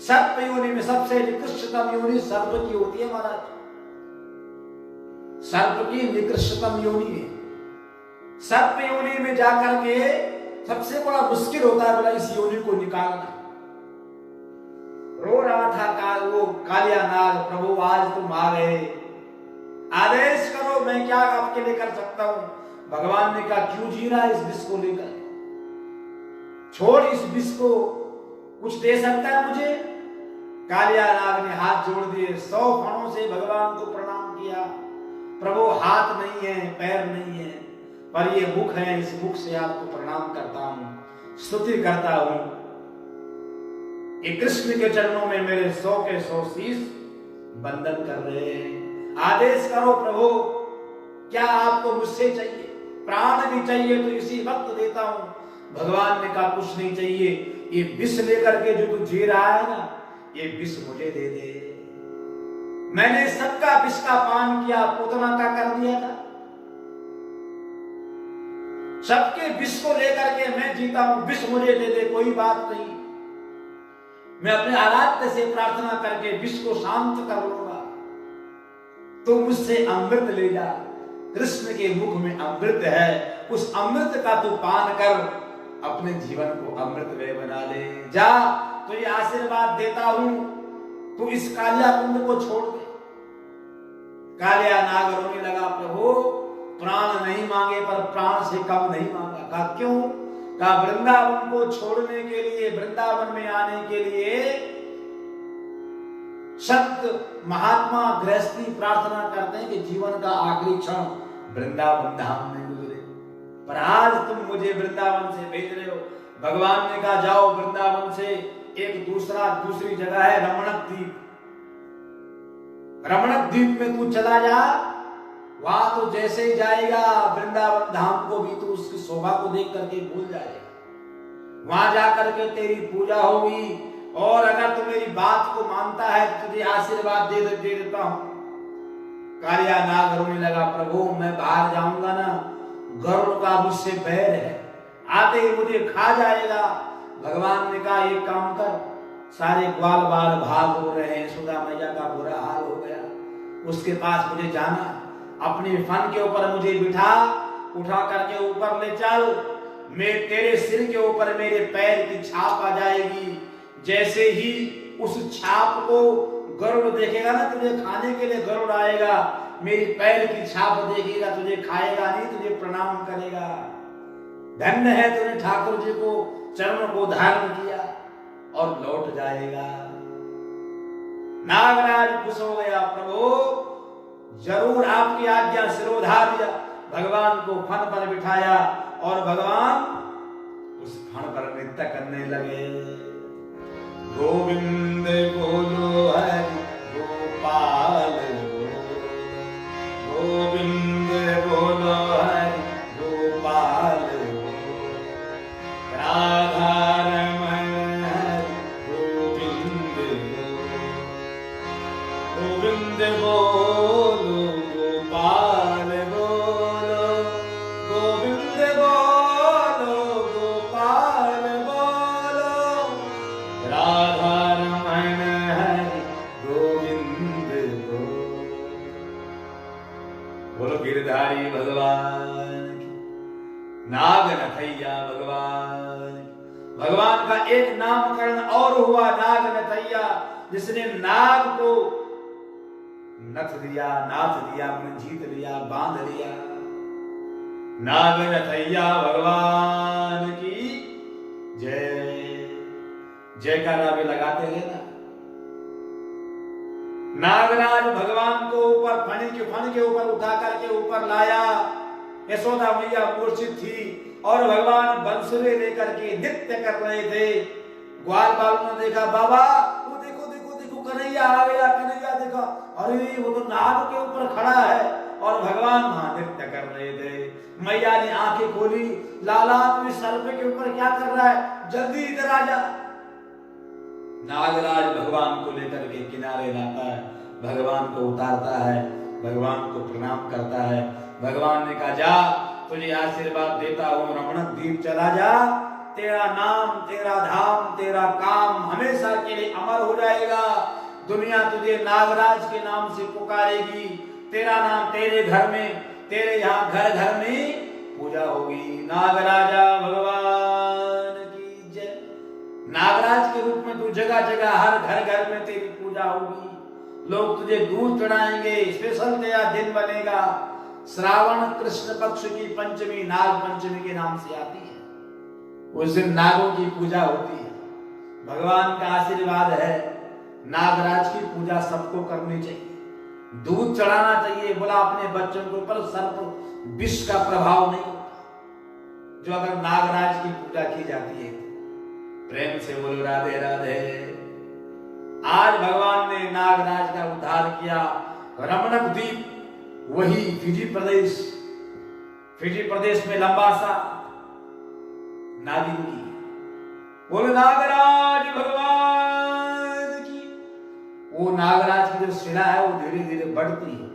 सर्प योनि में सबसे निकृष्टतम योनि सर्प की होती है महाराज। सर्प की निकृष्टतम योनि है। सर्प योनि में जाकर के सबसे बड़ा मुश्किल होता है बोला इस योनि को निकालना। रो रहा था वो कालिया नाग, प्रभु आज तुम आ गए, आदेश करो, मैं क्या आपके लिए कर सकता हूं। भगवान ने कहा क्यों जी रहा इस विष को लेकर, छोड़ इस विष को, कुछ दे सकता है मुझे। कालिया नाग ने हाथ जोड़ दिए, 100 फणों से भगवान को प्रणाम किया। प्रभु हाथ नहीं है, पैर नहीं है, पर ये मुख है, इस मुख से आपको प्रणाम करता हूं, स्तुति करता हूं। ये कृष्ण के चरणों में मेरे 100 के 100 शीश बंधन कर रहे हैं। आदेश करो प्रभु, क्या आपको मुझसे चाहिए? प्राण भी चाहिए तो इसी वक्त देता हूं। भगवान ने कहा कुछ नहीं चाहिए, ये विष लेकर के जो तू जी रहा है ना, ये विष मुझे दे दे। मैंने सबका विष का पान किया, पूतना का कर दिया था। सबके विष को लेकर के मैं जीता हूं, विष मुझे दे दे, कोई बात नहीं। मैं अपने आराध्य से प्रार्थना करके विष को शांत कर लूंगा। तो मुझसे अमृत ले जा। कृष्ण के मुख में अमृत है, उस अमृत का तू पान कर, अपने जीवन को अमृतमय बना ले। जा, तो ये आशीर्वाद देता हूं, तू इस कालिया कुंड को छोड़ दे। कालिया नाग रोने लगा, प्रभु प्राण नहीं मांगे पर प्राण से कम नहीं मांगा। कहा क्यों? कहा वृंदावन को छोड़ने के लिए, वृंदावन में आने के लिए संत महात्मा गृहस्थी प्रार्थना करते हैं कि जीवन का आखिरी क्षण वृंदावन धाम में गुजरे, पर आज तुम मुझे वृंदावन से भेज रहे हो। भगवान ने कहा जाओ, वृंदावन से एक दूसरी जगह है रमणक द्वीप, रमणक द्वीप में तू चला जा। वहां तो जैसे ही जाएगा वृंदावन धाम को भी तू उसकी शोभा को देख करके भूल जाएगा। वहां जाकर के तेरी पूजा होगी, और अगर तू मेरी बात को मानता है तो तुझे आशीर्वाद दे देता हूं। कालिया नाग रोने लगा, प्रभु मैं बाहर जाऊंगा ना, गरुड़ का मुझसे बैर है, आते ही मुझे खा जाएगा। भगवान ने कहा एक काम कर, सारे ग्वाल बाल भाग हो रहे हैं, सुधा मैया का बुरा हाल हो गया, उसके पास मुझे जाना, अपने फन के ऊपर मुझे बिठा, उठा करके ऊपर ले चल, मैं तेरे सिर के ऊपर मेरे पैर की छाप आ जाएगी। जैसे ही उस छाप को गरुड़ देखेगा ना, तुझे खाने के लिए गरुड़ आएगा, मेरी पैर की छाप देखेगा, तुझे खाएगा नहीं, तुझे प्रणाम करेगा। धन्य है तूने ठाकुर जी को चरणों को धारण किया, और लौट जाएगा। नागराज खुश हो गया, प्रभु जरूर आपकी आज्ञा सिरोधार दिया। भगवान को फन पर बिठाया, और भगवान उस फन पर नृत्य करने लगे। गोविंद बोलो हरि गोपाल, गोविंद बोलो हरि गोपाल, राधा रमण हरि गोविंद, गोविंद बोलो गोपाल बोलो, गोविंद बोलो गोपाल बोलो, राधा रमण हरि गोविंद बोलो। गिरधारी भगवान, नाग नथैया भगवान, भगवान का एक नामकरण और हुआ, नाग नथैया, जिसने नाग को नथ दिया, नाथ दिया, जीत लिया, बांध लिया। नाग नथैया भगवान की जय। जयकारा भी लगाते हैं ना। नागराज भगवान को ऊपर फण के ऊपर उठा करके ऊपर लाया। यशोदा मैया मूर्छित थी और भगवान बंसुरी लेकर के नृत्य कर रहे थे। ग्वाल बालों ने देखा, बाबा वो देखो देखो देखो कन्हैया आ गया, कन्हैया देखा, अरे वो तो नाग के ऊपर खड़ा है और भगवान वहां नृत्य कर रहे थे। मैया ने आंखें खोली, लाला तू इस सर्प के ऊपर क्या कर रहा है, जल्दी इधर आ जा। नागराज भगवान को लेकर के किनारे लाता है, भगवान को उतारता है, भगवान को प्रणाम करता है। भगवान ने कहा, जा तुझे आशीर्वाद देता हूं, रमणक द्वीप चला जा, तेरा नाम, तेरा धाम, तेरा काम हमेशा के लिए अमर हो जाएगा। दुनिया तुझे नागराज के नाम से पुकारेगी, तेरा नाम तेरे घर में, तेरे यहाँ घर घर में पूजा होगी। नागराजा भगवान की जय। नागराज के रूप में तू जगह जगह हर घर घर में तेरी पूजा होगी। लोग तुझे दूध चढ़ाएंगे, स्पेशल तेरा दिन बनेगा। श्रावण कृष्ण पक्ष की पंचमी नाग पंचमी के नाम से आती है, उस दिन नागों की पूजा होती है। भगवान का आशीर्वाद है, नागराज की पूजा सबको करनी चाहिए, दूध चढ़ाना चाहिए। बोला अपने बच्चों के ऊपर सर्प विष का प्रभाव नहीं होता जो अगर नागराज की पूजा की जाती है। प्रेम से बोलो राधे राधे। आज भगवान ने नागराज का उद्धार किया। रमणक द्वीप वही फिजी प्रदेश में लंबा सा नागिन की, बोले नागराज भगवान की। वो नागराज की जो शिला है वो धीरे धीरे बढ़ती है।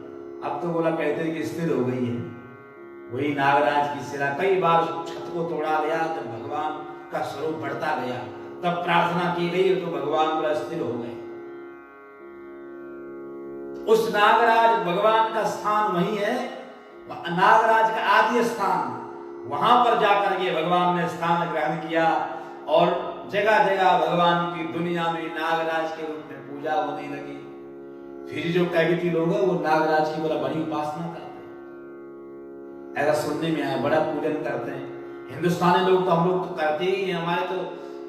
अब तो बोला कहते हैं कि स्थिर हो गई है। वही नागराज की शिला कई बार छत को तोड़ा गया, जब भगवान का स्वरूप बढ़ता गया तब प्रार्थना की गई तो भगवान बोला स्थिर हो गए। उस नागराज भगवान का स्थान वही है, नागराज का आदि स्थान, वहां पर जाकर के भगवान ने स्थान ग्रहण किया और जगह जगह भगवान की दुनिया में नागराज के रूप में पूजा होने लगी। फिर जो कैविटी लोग हैं वो नागराज की बोला बड़ी उपासना करते हैं, ऐसा सुनने में आया, बड़ा पूजन करते हैं। हिंदुस्तानी लोग तो हम लोग तो करते ही हैं। हमारे तो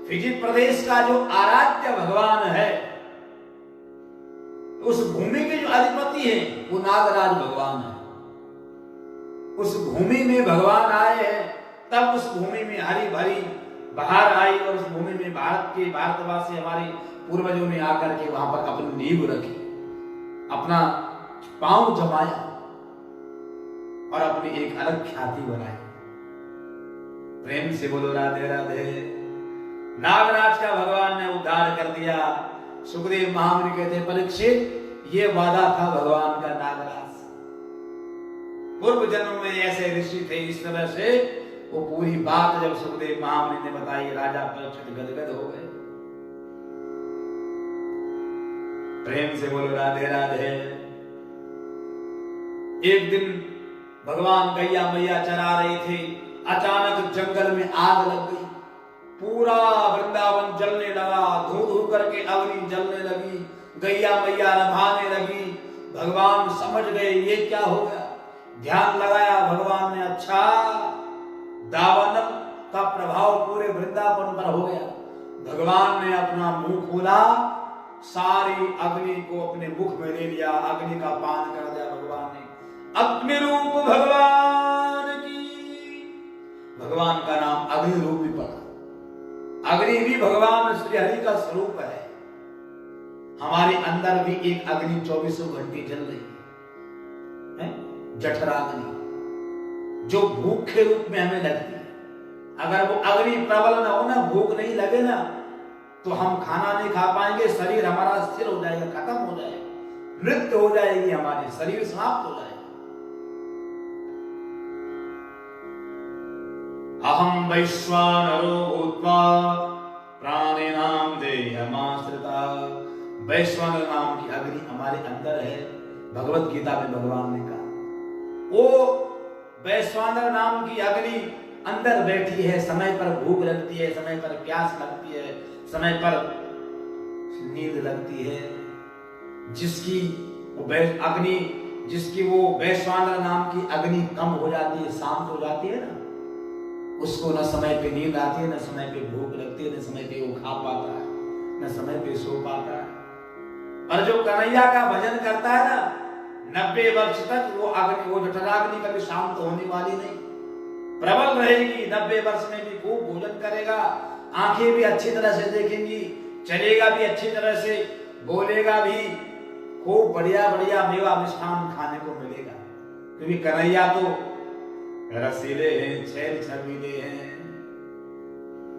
फिजी प्रदेश का जो आराध्य भगवान है, उस भूमि के जो अधिपति हैं वो नागराज भगवान है। उस भूमि में भगवान आए हैं, तब उस भूमि में हरी भरी बहार आई और उस भूमि में भारतवासी हमारे पूर्वजों ने आकर के वहां पर अपनी नींव रखी, अपना पांव जमाया और अपनी एक अलग ख्याति बनाई। प्रेम से बोलो राधे राधे। नागराज का भगवान ने उद्धार कर दिया। सुखदेव महामुनि कहते परीक्षित, ये वादा था भगवान का नागराज, पूर्व जन्म में ऐसे ऋषि थे, इस तरह से वो पूरी बात जब सुखदेव महामुनि ने बताई, राजा परीक्षित गदगद हो गए। प्रेम से बोलो राधे राधे। एक दिन भगवान गैया मैया चरा रहे थे, अचानक जंगल में आग लग गई, पूरा वृंदावन जलने लगा, धू धू करके अग्नि जलने लगी, गैया मैया नभाने लगी। भगवान समझ गए ये क्या हो गया, ध्यान लगाया भगवान ने, अच्छा दावानल का प्रभाव पूरे वृंदावन पर हो गया। भगवान ने अपना मुंह खोला, सारी अग्नि को अपने मुख में ले लिया, अग्नि का पान कर दिया भगवान ने। अग्नि रूप भगवान की, भगवान का नाम अग्नि रूप भी पड़ा। अग्नि भी भगवान श्री हरि का स्वरूप है। हमारे अंदर भी एक अग्नि 24 घंटे जल रही है, जठराग्नि, जो भूख के रूप में हमें लगती है। अगर वो अग्नि प्रबल ना हो ना, भूख नहीं लगे ना, तो हम खाना नहीं खा पाएंगे, शरीर हमारा स्थिर हो जाएगा, खत्म हो जाएगा, मृत्यु हो जाएगी, हमारे शरीर समाप्त हो जाएगा। अहम वैश्वानरो भूत्वा प्राणिनां देहमाश्रिता। वैश्वानर नाम की अग्नि हमारे अंदर है। भगवत गीता में भगवान ने कहा वो वैश्वानर नाम की अग्नि अंदर बैठी है, समय पर भूख लगती है, समय पर प्यास लगती है, समय पर नींद लगती है, जिसकी अग्नि, जिसकी वो वैश्वानर नाम की अग्नि कम हो जाती है, शांत हो जाती है ना, उसको न समय पे नींद आती है, न समय पे भूख लगती है, न समय पे वो खा पाता है, न समय पे सो पाता है। और जो कन्हैया का भजन करता है ना, 90 वर्ष तक वो अग्नि, वो जठराग्नि कभी शांत होने वाली नहीं, प्रबल रहेगी। 90 वर्ष में भी खूब भोजन करेगा, आंखें भी अच्छी तरह से देखेंगी, चलेगा भी अच्छी तरह से, बोलेगा भी, खूब बढ़िया बढ़िया मेवा मिष्ठान खाने को मिलेगा, क्योंकि कन्हैया तो रसीले हैं, छैल छबीले हैं।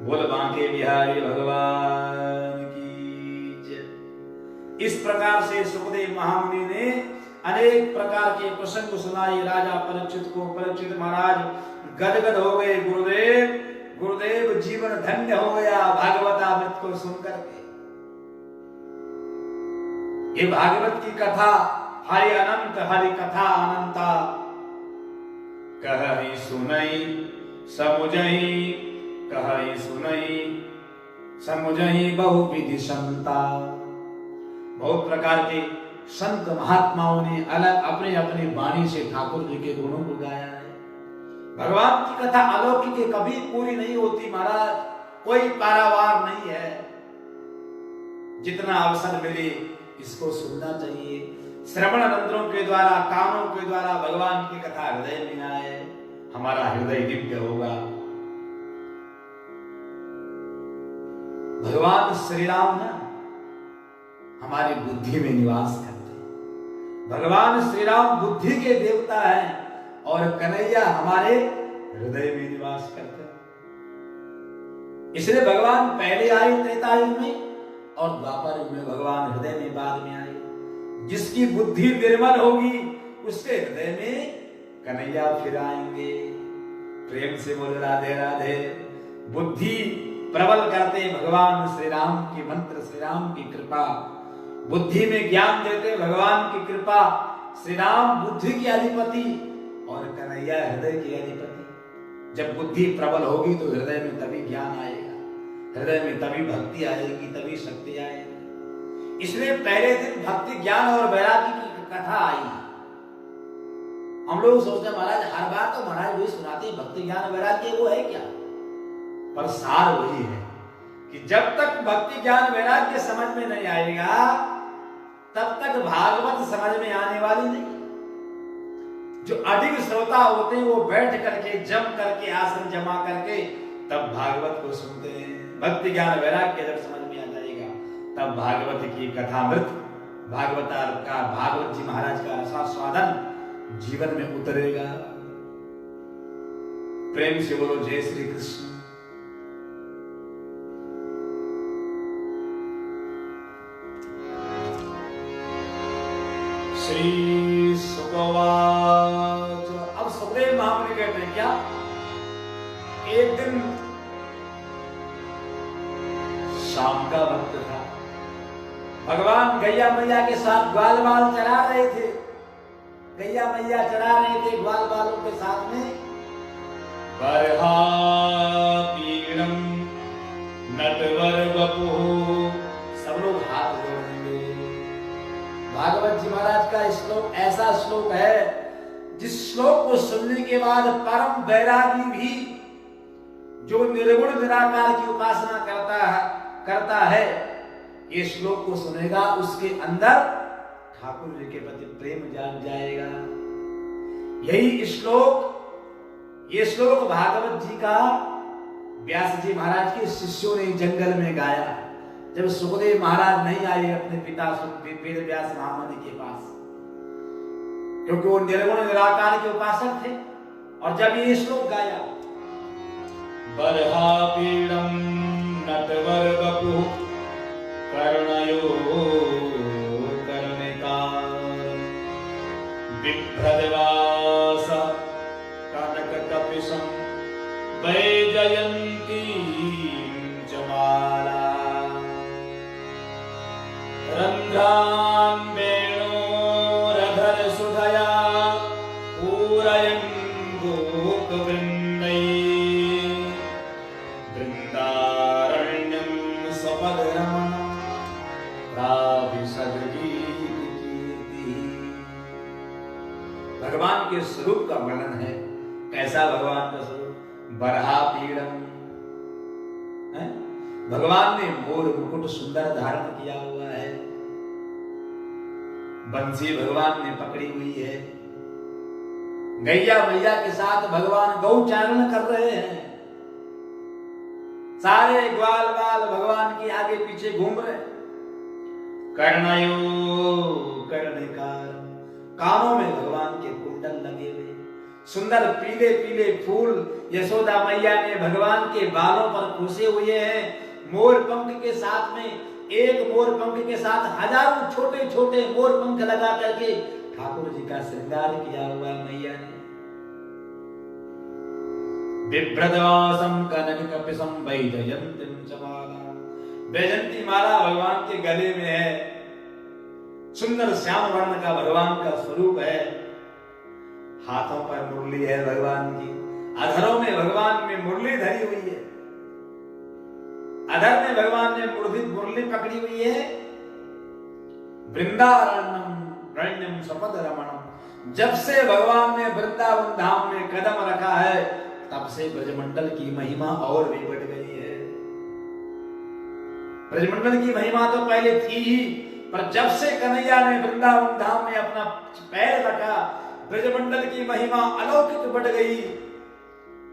बोल बांके बिहारी भगवान की जय। इस प्रकार से सुखदेव महामुनि ने अनेक प्रकार के प्रसंग सुनाए राजा परीक्षित को। परीक्षित महाराज गदगद हो गए, गुरुदेव गुरुदेव जीवन धन्य हो गया भागवतामृत को सुनकर के। ये भागवत की कथा हरि अनंत, हरि कथा अनंता, कहहि सुनई समुझई, कहहि सुनई समुझई बहुविधि संता। बहुत प्रकार के संत महात्माओं ने अलग अपने अपने वाणी से ठाकुर जी के गुणों को गाया है। भगवान की कथा अलौकिक है, कभी पूरी नहीं होती महाराज, कोई पारावार नहीं है। जितना अवसर मिले इसको सुनना चाहिए। श्रवण तंत्रों के द्वारा, कानों के द्वारा भगवान की कथा हृदय में आए, हमारा हृदय दिव्य होगा। भगवान श्री राम ना हमारी बुद्धि में निवास करते हैं। भगवान श्री राम बुद्धि के देवता हैं और कन्हैया हमारे हृदय में निवास करते हैं। इसलिए भगवान पहले आए त्रेता युग में और द्वापर युग में भगवान हृदय में बाद में आए। जिसकी बुद्धि निर्मल होगी उसके हृदय में कन्हैया फिर आएंगे। प्रेम से बोले राधे राधे। बुद्धि प्रबल करते भगवान श्री राम के मंत्र, श्री राम की कृपा। बुद्धि में ज्ञान देते भगवान की कृपा। श्री राम बुद्धि के अधिपति और कन्हैया हृदय के अधिपति। जब बुद्धि प्रबल होगी तो हृदय में तभी ज्ञान आएगा, हृदय में तभी भक्ति आएगी, तभी शक्ति आएगी। इसलिए पहले दिन भक्ति, ज्ञान और वैराग्य की कथा आई। हम लोग सोचते हैं महाराज हर बार तो महाराज वही सुनाते हैं, भक्ति ज्ञान वैराग्य वो है क्या? पर सार वही है कि जब तक भक्ति ज्ञान वैराग्य समझ में नहीं आएगा तब तक भागवत समझ में आने वाली नहीं। जो अधिक श्रोता होते हैं वो बैठ करके, जम करके, आसन जमा करके तब भागवत को सुनते हैं। भक्ति ज्ञान वैराग्य जब समझ में आ जाएगा तब भागवत की कथामृत, भागवतार का, भागवत जी महाराज का रसास्वादन जीवन में उतरेगा। प्रेम से बोलो जय श्री कृष्ण। श्री सुखवाच। अब सुखदेव महामुनि कहते हैं क्या, एक दिन शाम का वक्त था। भगवान गैया मैया के साथ ग्वाल बाल चरा रहे थे। गैया मैया चरा रहे थे ग्वाल बालों के साथ में। बरहा पीड़म नटवर वपुः, सब लोग हाथ जोड़ेंगे। भागवत जी महाराज का श्लोक ऐसा श्लोक है जिस श्लोक को सुनने के बाद परम वैरागी भी, जो निर्गुण निराकार की उपासना करता है, ये श्लोक को सुनेगा, उसके अंदर ठाकुर जी के प्रति प्रेम जाग जाएगा। यही श्लोक, ये श्लोक भागवत जी का व्यास जी महाराज के शिष्यों ने जंगल में गाया जब सुखदेव महाराज नहीं आए अपने पिता वेद व्यास महामुनि के पास, क्योंकि वो निर्गुण निराकार के उपासक थे। और जब ये श्लोक गाया, बरहा पीड़म नटवर वपुः कर्णयो कर्णिकार बिभ्रदवास कनक कपिशं वैजयन्ती च माला रंध्रान वेणोरधर सुधया पूरयन् गोपवृन्दैः भगवान के स्वरूप का वर्णन है। कैसा भगवान का स्वरूप? बरहा पीड़म, भगवान ने मोर मुकुट सुंदर धारण किया हुआ है, बंसी भगवान ने पकड़ी हुई है, गैया मैया के साथ भगवान गौचारण कर रहे हैं, सारे ग्वाल बाल भगवान के आगे पीछे घूम रहे हैं। कर्णयो कर्णिकार, कानों में भगवान के कुंडल लगे हुए, सुंदर पीले पीले फूल यशोदा मैया ने भगवान के बालों पर खोसे हुए हैं। मोर पंख के साथ में एक मोर पंख के साथ हजारों छोटे छोटे मोर पंख लगा करके ठाकुर जी का श्रृंगार किया हुआ मैया ने। बिभ्रतवासम कनकपिसम वैजयंतीम च माला, वैजयंती माला भगवान के गले में है, सुंदर श्याम वर्ण का भगवान का स्वरूप है। हाथों पर मुरली है भगवान की, अधरों में भगवान में मुरली धरी हुई है, अधर में भगवान ने मुरली पकड़ी हुई है। वृंदारण्यम रण्यम सपद रमणम, जब से भगवान ने वृंदावन धाम में कदम रखा है तब से ब्रजमंडल की महिमा और भी बढ़ गई है। ब्रजमंडल की महिमा तो पहले थी ही, पर जब से कन्हैया ने वृंदावन धाम में अपना पैर रखा ब्रजमंडल की महिमा अलौकिक बढ़ गई।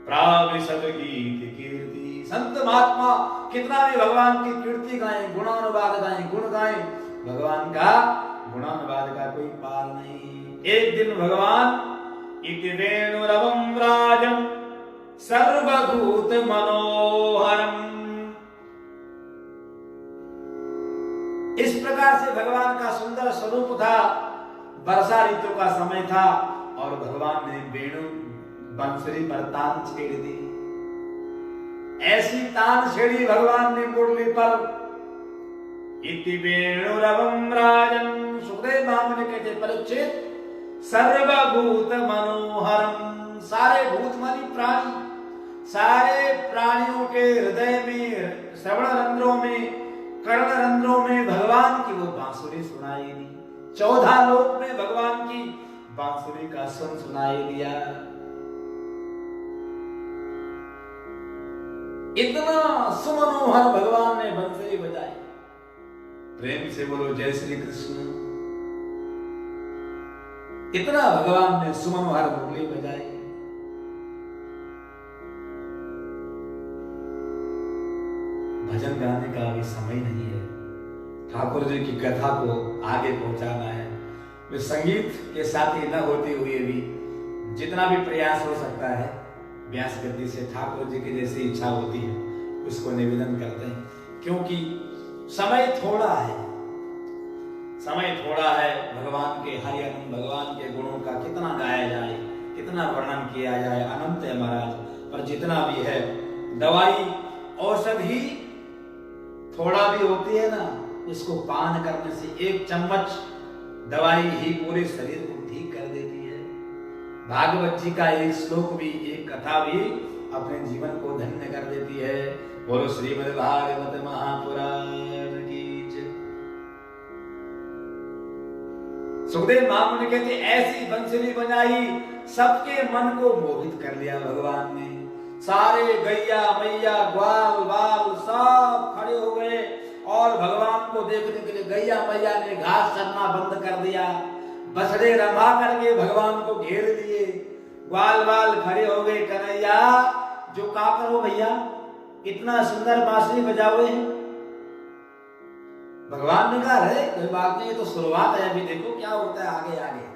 प्राविशद गीत कीर्ति, संत महात्मा कितना भी भगवान की कीर्ति गाएं, गुणानुवाद गाएं, गुण गाएं, भगवान का गुणानुवाद का कोई पार नहीं। एक दिन भगवान इति वेणुरवं राजं सर्वभूत मनोहरम, इस प्रकार से भगवान का सुंदर स्वरूप था। वर्षा ऋतु का समय था और भगवान ने वेणु बंसुरी पर तान छेड़ दी। ऐसी तान छेड़ी भगवान ने मुरली पर। इति वेणुरवं राजन, सुखदेव महामुनि कहते परीक्षित सर्वभूत मनोहरम, सारे भूत मानी प्राणी, सारे प्राणियों के हृदय में, श्रवण रंध्रों में, कर्ण रंध्रों में भगवान की वो बांसुरी सुनाई दी। 14 लोक में भगवान की बांसुरी का सुन सुनाई दिया। इतना सुमनोहर भगवान ने बंसुरी बजाई। प्रेम से बोलो जय श्री कृष्ण। इतना भगवान ने सुमनोहर मुरली बजाई। भजन गाने का अभी समय नहीं है, ठाकुर जी की कथा को आगे पहुंचाना है। वे संगीत के साथ ही न होते हुए भी जितना भी प्रयास हो सकता है व्यास गति से ठाकुर जी की जैसी इच्छा होती है उसको निवेदन करते हैं, क्योंकि समय थोड़ा है, समय थोड़ा है। भगवान के हरिनाम, भगवान के गुणों का कितना गाया जाए, कितना वर्णन किया जाए, अनंत है महाराज। पर जितना भी है, दवाई औषधि थोड़ा भी होती है ना, इसको पान करने से 1 चम्मच दवाई ही पूरे शरीर को ठीक कर देती है। भागवत जी का एक श्लोक भी, एक कथा भी अपने जीवन को धन्य कर देती है। बोलो श्रीमद् भागवत महापुराण की जय। सुखदेव महामुनि कहते ऐसी बंसुरी बजाई, सबके मन को मोहित कर लिया भगवान ने। सारे गैया मैया ग्वाल बाल सब खड़े हो गए और भगवान को देखने के लिए गैया मैया ने घास चरना बंद कर दिया, बछड़े रंभा करके भगवान को घेर लिए। ग्वाल बाल खड़े हो गए, कन्हैया जो का करो भैया, इतना सुंदर बांसुरी बजाओ है। भगवान ने कहा है कोई बात नहीं, ये तो शुरुआत है, अभी देखो क्या होता है आगे आगे।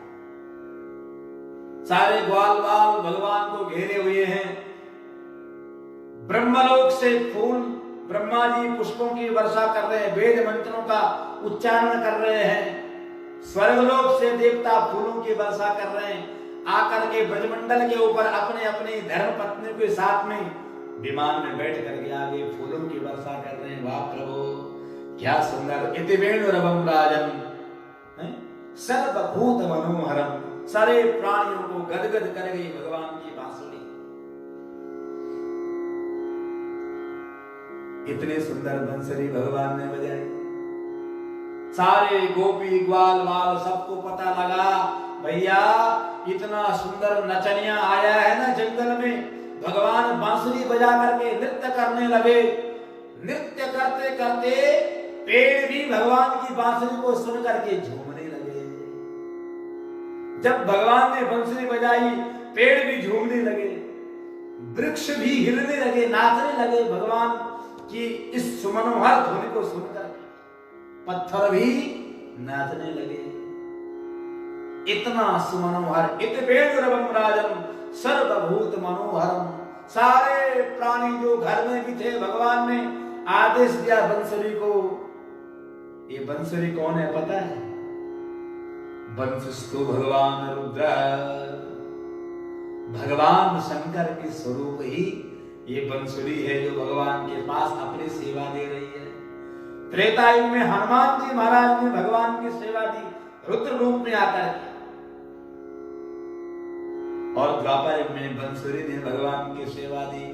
सारे ग्वाल बाल भगवान को घेरे हुए हैं। ब्रह्मलोक से फूल, ब्रह्मा जी पुष्पों की वर्षा कर रहे हैं, वेद मंत्रों का उच्चारण कर रहे हैं। स्वर्गलोक से देवता फूलों की वर्षा कर रहे हैं। आकर के ब्रजमंडल के ऊपर अपने अपनी धर्म पत्नी के साथ में विमान में बैठ करके आगे फूलों की वर्षा कर रहे हैं। वाह प्रभु क्या सुंदर। इति वेणुरवं राजन सर्वभूत मनोहरम, सारे प्राणियों को गदगद कर गई भगवान की बांसुरी। इतने सुंदर बंसुरी भगवान ने बजाई। सारे गोपी ग्वाल बाल सबको पता लगा भैया इतना सुंदर नचनिया आया है ना जंगल में, भगवान बांसुरी बजा करके नृत्य करने लगे। नृत्य करते करते पेड़ भी भगवान की बांसुरी को सुन करके झूमने लगे। जब भगवान ने बांसुरी बजाई पेड़ भी झूमने लगे, वृक्ष भी हिलने लगे, नाचने लगे भगवान की इस सुमनोहर धुन को सुनकर। पत्थर भी नाचने लगे। इतना सुमनोहर इत वेणुरवम राजम सर्वभूत मनोहरम। सारे प्राणी जो घर में भी थे, भगवान ने आदेश दिया बंसुरी को। ये बंसुरी कौन है पता है? बंसुस्तु भगवान रुद्र, भगवान शंकर के स्वरूप ही ये बंसुरी है जो भगवान के पास अपनी सेवा दे रही है। त्रेता युग में हनुमान जी महाराज ने भगवान की सेवा दी रुद्र रूप में आकर के, और द्वापर युग में बंसुरी ने भगवान की सेवा दी।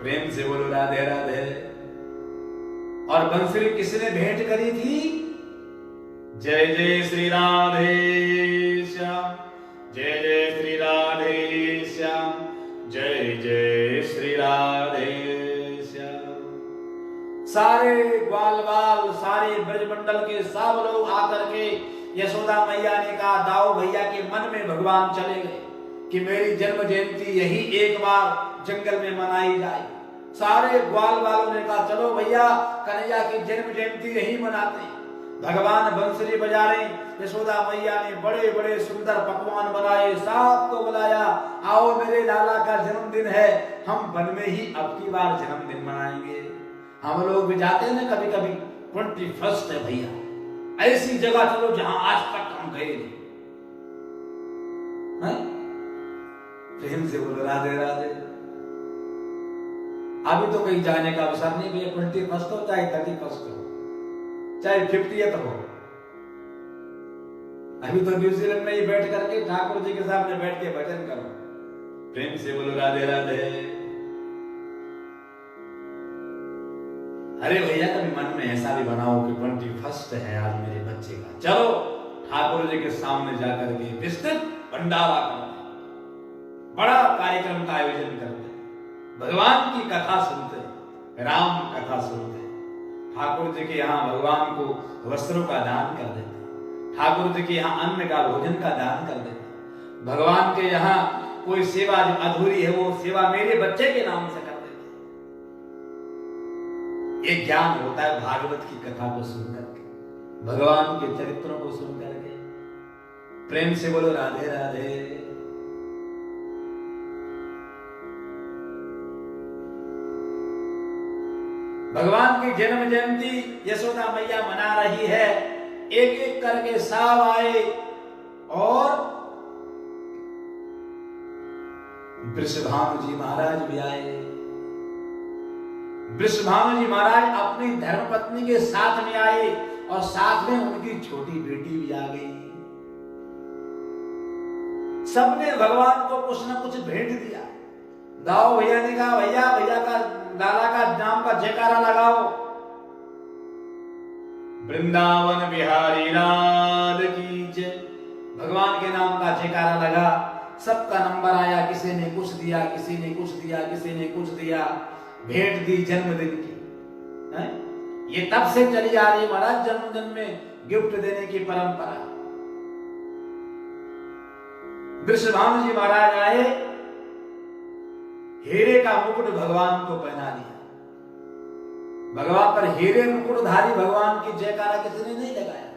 प्रेम से बोलो राधे राधे। और बंसुरी किसने भेंट करी थी? जय जय श्री राधे श्याम, जय जय श्री राधे श्याम, जय जय श्री राधे श्याम। सारे ग्वाल बाल, सारे ब्रजमंडल के सब लोग आकर के यशोदा मैया ने कहा, दाऊ भैया के मन में भगवान चले गए कि मेरी जन्म जयंती यही एक बार जंगल में मनाई जाए। सारे ग्वाल बालों ने कहा, चलो भैया कन्हैया की जन्म जयंती यही मनाते हैं। भगवान बंसुरी बजा रहे, यशोदा मैया ने बड़े बड़े सुंदर पकवान बनाए, सबको बुलाया, आओ मेरे लाला का जन्मदिन है, हम वन में ही अब की बार जन्मदिन मनाएंगे। हम लोग भी जाते हैं ना कभी कभी, 21 है भैया, ऐसी जगह चलो जहां आज तक हम गए नहीं। प्रेम से बोलो राधे राधे। अभी तो कहीं जाने का अवसर नहीं भैया, 21 हो चाहे 31 हो, चाहे 50th हो। अभी तो न्यूजीलैंड में ही बैठ करके ठाकुर जी के सामने बैठ के भजन करो। प्रेम से बोलो राधे राधे। अरे भैया कभी मन में ऐसा भी बनाओ कि 21 है आज मेरे बच्चे का, चलो ठाकुर जी के सामने जाकर के विस्तृत भंडारा करते, बड़ा कार्यक्रम का आयोजन करते, भगवान की कथा सुनते, राम कथा सुनते, ठाकुर जी के यहाँ भगवान को वस्त्रों का दान कर देते, ठाकुर जी के यहाँ अन्न का भोजन का दान कर देते, भगवान के यहाँ कोई सेवा जो अधूरी है वो सेवा मेरे बच्चे के नाम से कर देते। एक ज्ञान होता है भागवत की कथा को सुनकर के, भगवान के चरित्रों को सुनकर के। प्रेम से बोलो राधे राधे। भगवान की जन्म जयंती यशोदा मैया मना रही है। एक एक करके सब आए और वृषभानु जी महाराज भी आए। वृषभानु जी महाराज अपनी धर्मपत्नी के साथ में आए और साथ में उनकी छोटी बेटी भी आ गई। सबने भगवान को कुछ न कुछ भेंट दिया। दाऊ भैया ने कहा, भैया भैया का लाला का नाम का जयकारा लगाओ। वृंदावन बिहारी लाल की जय, भगवान के नाम का जयकारा लगा। सबका नंबर आया, किसी ने कुछ दिया, किसी ने कुछ दिया, किसी ने कुछ दिया, भेंट दी जन्मदिन की। ये तब से चली आ रही महाराज, जन्मदिन में गिफ्ट देने की परंपरा। वृषभानु जी महाराज आए, हीरे का मुकुट भगवान को पहना दिया। भगवान पर हीरे मुकुटधारी भगवान की जयकारा किसी ने नहीं लगाया।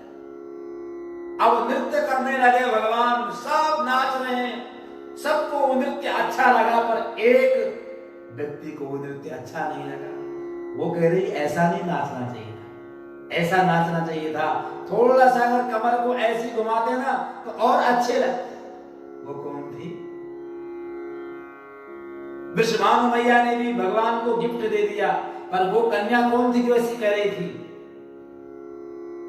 अब नृत्य करने लगे भगवान, सब नाच रहे हैं, सबको वो नृत्य अच्छा लगा, पर एक व्यक्ति को वो नृत्य अच्छा नहीं लगा। वो कह रही ऐसा नहीं नाचना चाहिए था, ऐसा नाचना चाहिए था, थोड़ा सा अगर कमर को ऐसी घुमाते ना तो और अच्छे लगते। वो कौन थी? वृषभानु मैया ने भी भगवान को गिफ्ट दे दिया, पर वो कन्या कौन थी जो ऐसी कह रही थी?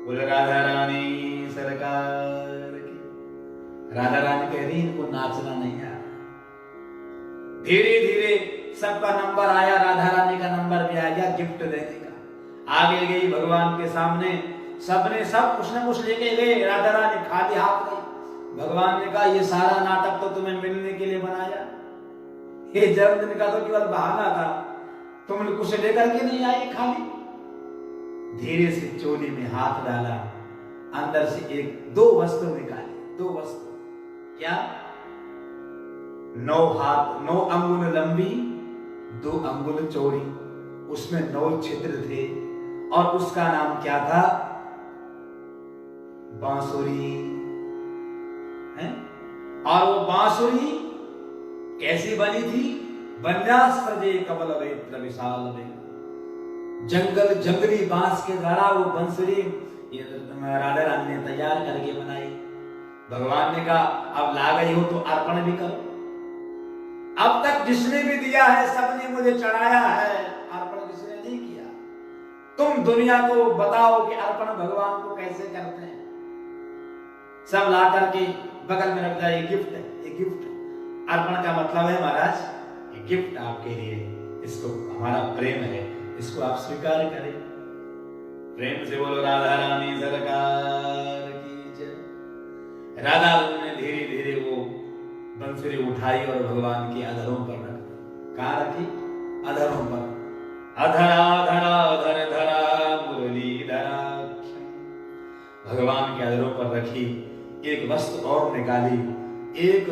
बोल राधा रानी सरकार की। राधा रानी कह रही इनको नाचना नहीं है। धीरे धीरे सबका नंबर आया, राधा रानी का नंबर भी आ गया गिफ्ट देने का। आगे गई भगवान के सामने,
सबने सब कुछ न कुछ लेके गए, राधा रानी खाली हाथ गई। भगवान ने कहा ये सारा नाटक तो तुम्हें मिलने के लिए बनाया, ये जन्मदिन का तो केवल बहाना था, तुमने कुछ लेकर के नहीं आई खाली। धीरे से चोली में हाथ डाला, अंदर से दो वस्त्र निकाले, 2 वस्त्र। क्या? 9 अंगुल लंबी, 2 अंगुल चौड़ी, उसमें 9 छिद्र थे और उसका नाम क्या था? बांसुरी है। और वो बांसुरी कैसी बनी थी? वन्यास्त्रजे कमल वेत्र विशाल में, जंगली बांस के द्वारा वो बांसुरी राधा रानी ने तैयार करके बनाई। भगवान ने कहा अब ला गई हो तो अर्पण भी करो। अब तक जिसने भी दिया है सबने मुझे चढ़ाया है, अर्पण किसने नहीं किया। तुम दुनिया को बताओ कि अर्पण भगवान को कैसे करते हैं। सब ला करके बगल में रख दिया, ये गिफ्ट है, ये गिफ्ट। अर्पण का मतलब है महाराज ये गिफ्ट आपके लिए, इसको हमारा प्रेम है, इसको आप स्वीकार करें। प्रेम से बोलो राधा रानी सरकार की जय। राधा रानी ने धीरे धीरे वो बंसुरी उठाई और भगवान के अधरों पर रख दी। कहाँ रखी? अधरों पर। अधरा धरा धर धरा मुरली धराक्ष, भगवान के अधरों पर रखी। एक वस्त्र और निकाली, एक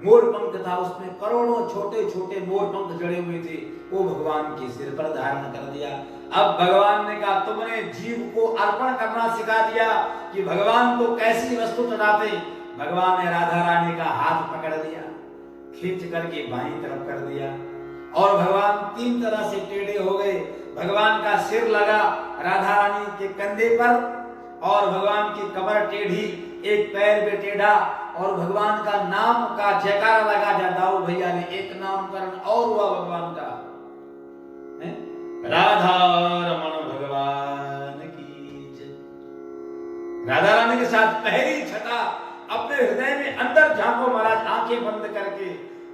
मोर पंख था, उसमें करोड़ों छोटे छोटे मोर पंख जड़े हुए थे, वो भगवान के सिर पर धारण कर दिया। अब भगवान ने कहा तुमने जीव को अर्पण करना सिखा दिया कि भगवान को कैसी वस्तु चढ़ाते। भगवान ने राधा रानी का हाथ पकड़ लिया, खींच करके बाईं तरफ कर दिया और भगवान 3 तरह से टेढ़े हो गए। भगवान का सिर लगा राधा रानी के कंधे पर और भगवान की कमर टेढ़ी, एक पैर पे टेढ़ा और भगवान का नाम का जयकारा लगा जाता हो भैया ने, एक नामकरण और हुआ भगवान का। राधा रमण भगवान की जय। राधा रानी के साथ पहली छठा अपने हृदय में अंदर झांको महाराज, आंखें बंद करके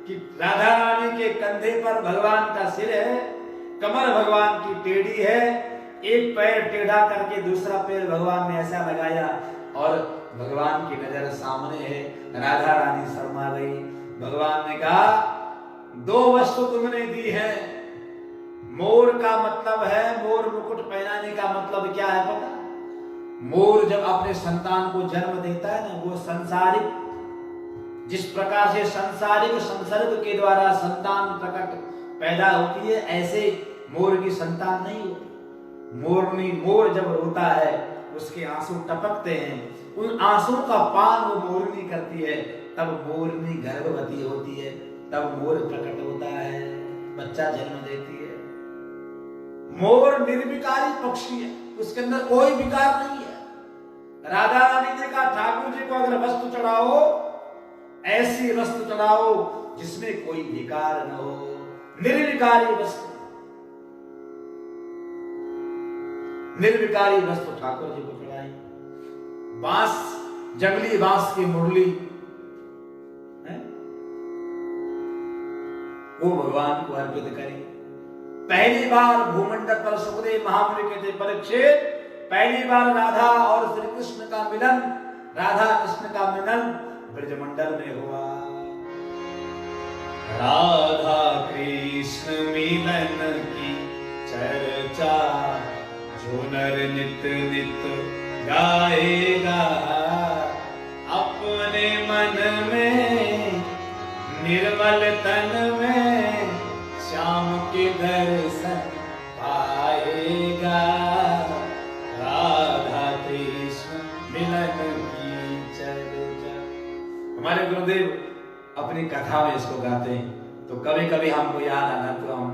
कि राधा रानी के कंधे पर भगवान का सिर है, कमर भगवान की टेढ़ी है, एक पैर टेढ़ा करके दूसरा पैर भगवान ने ऐसा लगाया और भगवान की नजर सामने है। राधा रानी शर्मा गई। भगवान ने कहा 2 वस्तु तुमने दी है। मोर का मतलब है, मोर मुकुट पहनाने का मतलब क्या है पता? मोर जब अपने संतान को जन्म देता है ना, वो संसारिक, जिस प्रकार से संसारिक संसर्ग के द्वारा संतान प्रकट पैदा होती है, ऐसे मोर की संतान नहीं होती। मोर जब रोता है उसके आंसू टपकते हैं, उन आंसुओं का पान वो मोरनी करती है, तब मोरनी गर्भवती होती है, तब मोर प्रकट होता है, बच्चा जन्म देती है। मोर निर्विकारी पक्षी है, उसके अंदर कोई विकार नहीं है। राधा रानी ने कहा ठाकुर जी को अगर वस्तु चढ़ाओ, ऐसी वस्तु चढ़ाओ जिसमें कोई विकार न हो, निर्विकारी वस्तु, निर्विकारी वस्तु ठाकुर जी को चढ़ाई। बांस, जंगली बांस की मुरली है, वो भगवान को अर्पित करें। पहली बार भूमंडल पर सुखदेव महामुनि कहते परीक्षित, पहली बार राधा और श्री कृष्ण का मिलन, राधा कृष्ण का मिलन ब्रजमंडल में हुआ। राधा कृष्ण मिलन की चर्चा जो नर नित नित गाएगा, अपने मन में निर्मल तन में श्याम के दर्शन पाएगा। राधा कृष्ण मिलन की चर्चा। हमारे गुरुदेव अपनी कथा में इसको गाते हैं, तो कभी कभी हमको याद आना तो हम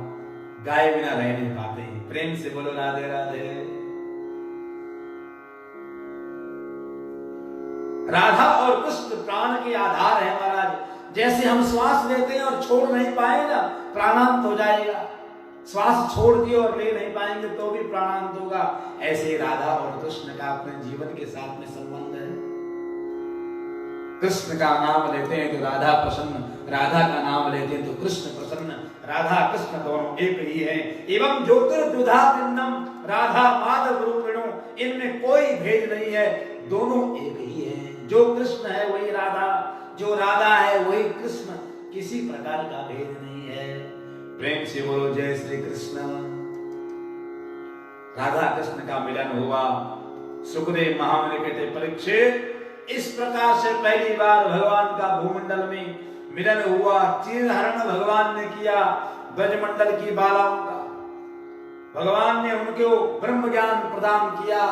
गाए बिना रह नहीं पाते। प्रेम से बोलो राधे राधे। राधा और कृष्ण प्राण के आधार है महाराज। जैसे हम श्वास लेते हैं और छोड़ नहीं पाएगा, प्राणांत हो जाएगा। श्वास छोड़ के और ले नहीं पाएंगे तो भी प्राणांत होगा। ऐसे राधा और कृष्ण का अपने जीवन के साथ में संबंध है। कृष्ण का नाम लेते हैं तो राधा प्रसन्न, राधा का नाम लेते हैं तो कृष्ण प्रसन्न, राधा कृष्ण दोनों एक ही हैं। एवं ज्योतिर्द्विधा भिन्नम राधा माधव रूपिणो, इनमें कोई भेद नहीं है, दोनों एक ही हैं। जो कृष्ण है वही राधा, जो राधा है वही कृष्ण, किसी प्रकार का भेद नहीं है। प्रेम से बोलो जय श्री कृष्ण। राधा कृष्ण का मिलन हुआ। सुखदेव महामुनि कहते परीक्षित, इस प्रकार से पहली बार भगवान का भूमंडल में मिलन हुआ। चीरहरण भगवान ने किया ब्रजमंडल की बालाओं का। भगवान ने उनको ब्रह्म ज्ञान प्रदान किया।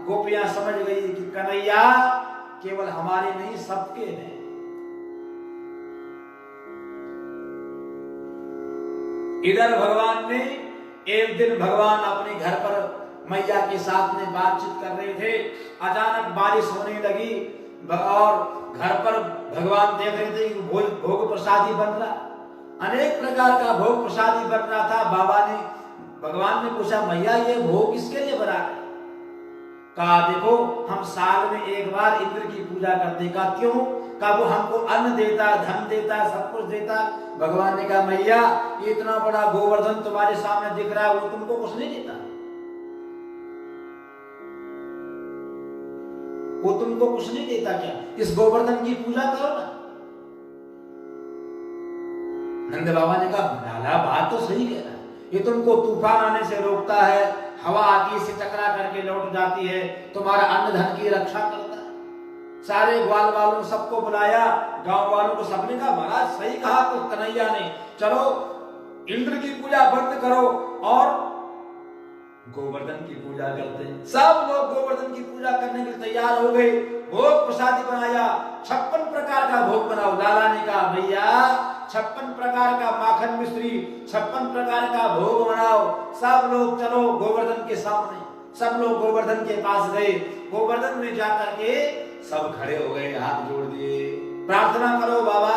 गोपियां समझ गई कि कन्हैया केवल हमारे नहीं सबके हैं। इधर भगवान ने एक दिन भगवान अपने घर पर मैया के साथ में बातचीत कर रहे थे। अचानक बारिश होने लगी और घर पर भगवान देख रहे थे कि भोग प्रसादी बन रहा, अनेक प्रकार का भोग प्रसादी बन रहा था। भगवान ने पूछा मैया ये भोग किसके लिए बना है? कहा देखो हम साल में एक बार इंद्र की पूजा करते। का क्यों? का वो हमको अन्न देता, धन देता, सब कुछ देता। भगवान ने कहा मैया ये इतना बड़ा गोवर्धन तुम्हारे सामने दिख रहा है, वो तुमको कुछ नहीं देता, वो तुमको कुछ नहीं देता क्या? इस गोवर्धन की पूजा करो ना। नंद बाबा ने कहा लाला बात तो सही कह रहा है, ये तुमको तूफान आने से रोकता है, हवा आती है से टकरा करके लौट जाती है, तुम्हारा अन्न धन की रक्षा करता है। सारे ग्वाल वालों सबको बुलाया, गांव वालों को, सबने कहा महाराज सही कहा तो कन्हैया ने, चलो इंद्र की पूजा बंद करो और गोवर्धन की पूजा करते हैं। सब लोग गोवर्धन की पूजा करने के लिए तैयार हो गए। भोग प्रसादी बनाया, 56 प्रकार का भोग बनाओ। लाला ने कहा भैया 56 प्रकार का माखन मिश्री, 56 प्रकार का भोग बनाओ। सब लोग चलो गोवर्धन के सामने। सब लोग गोवर्धन के पास गए। गोवर्धन में जाकर के सब खड़े हो गए, हाथ जोड़ दिए, प्रार्थना करो बाबा,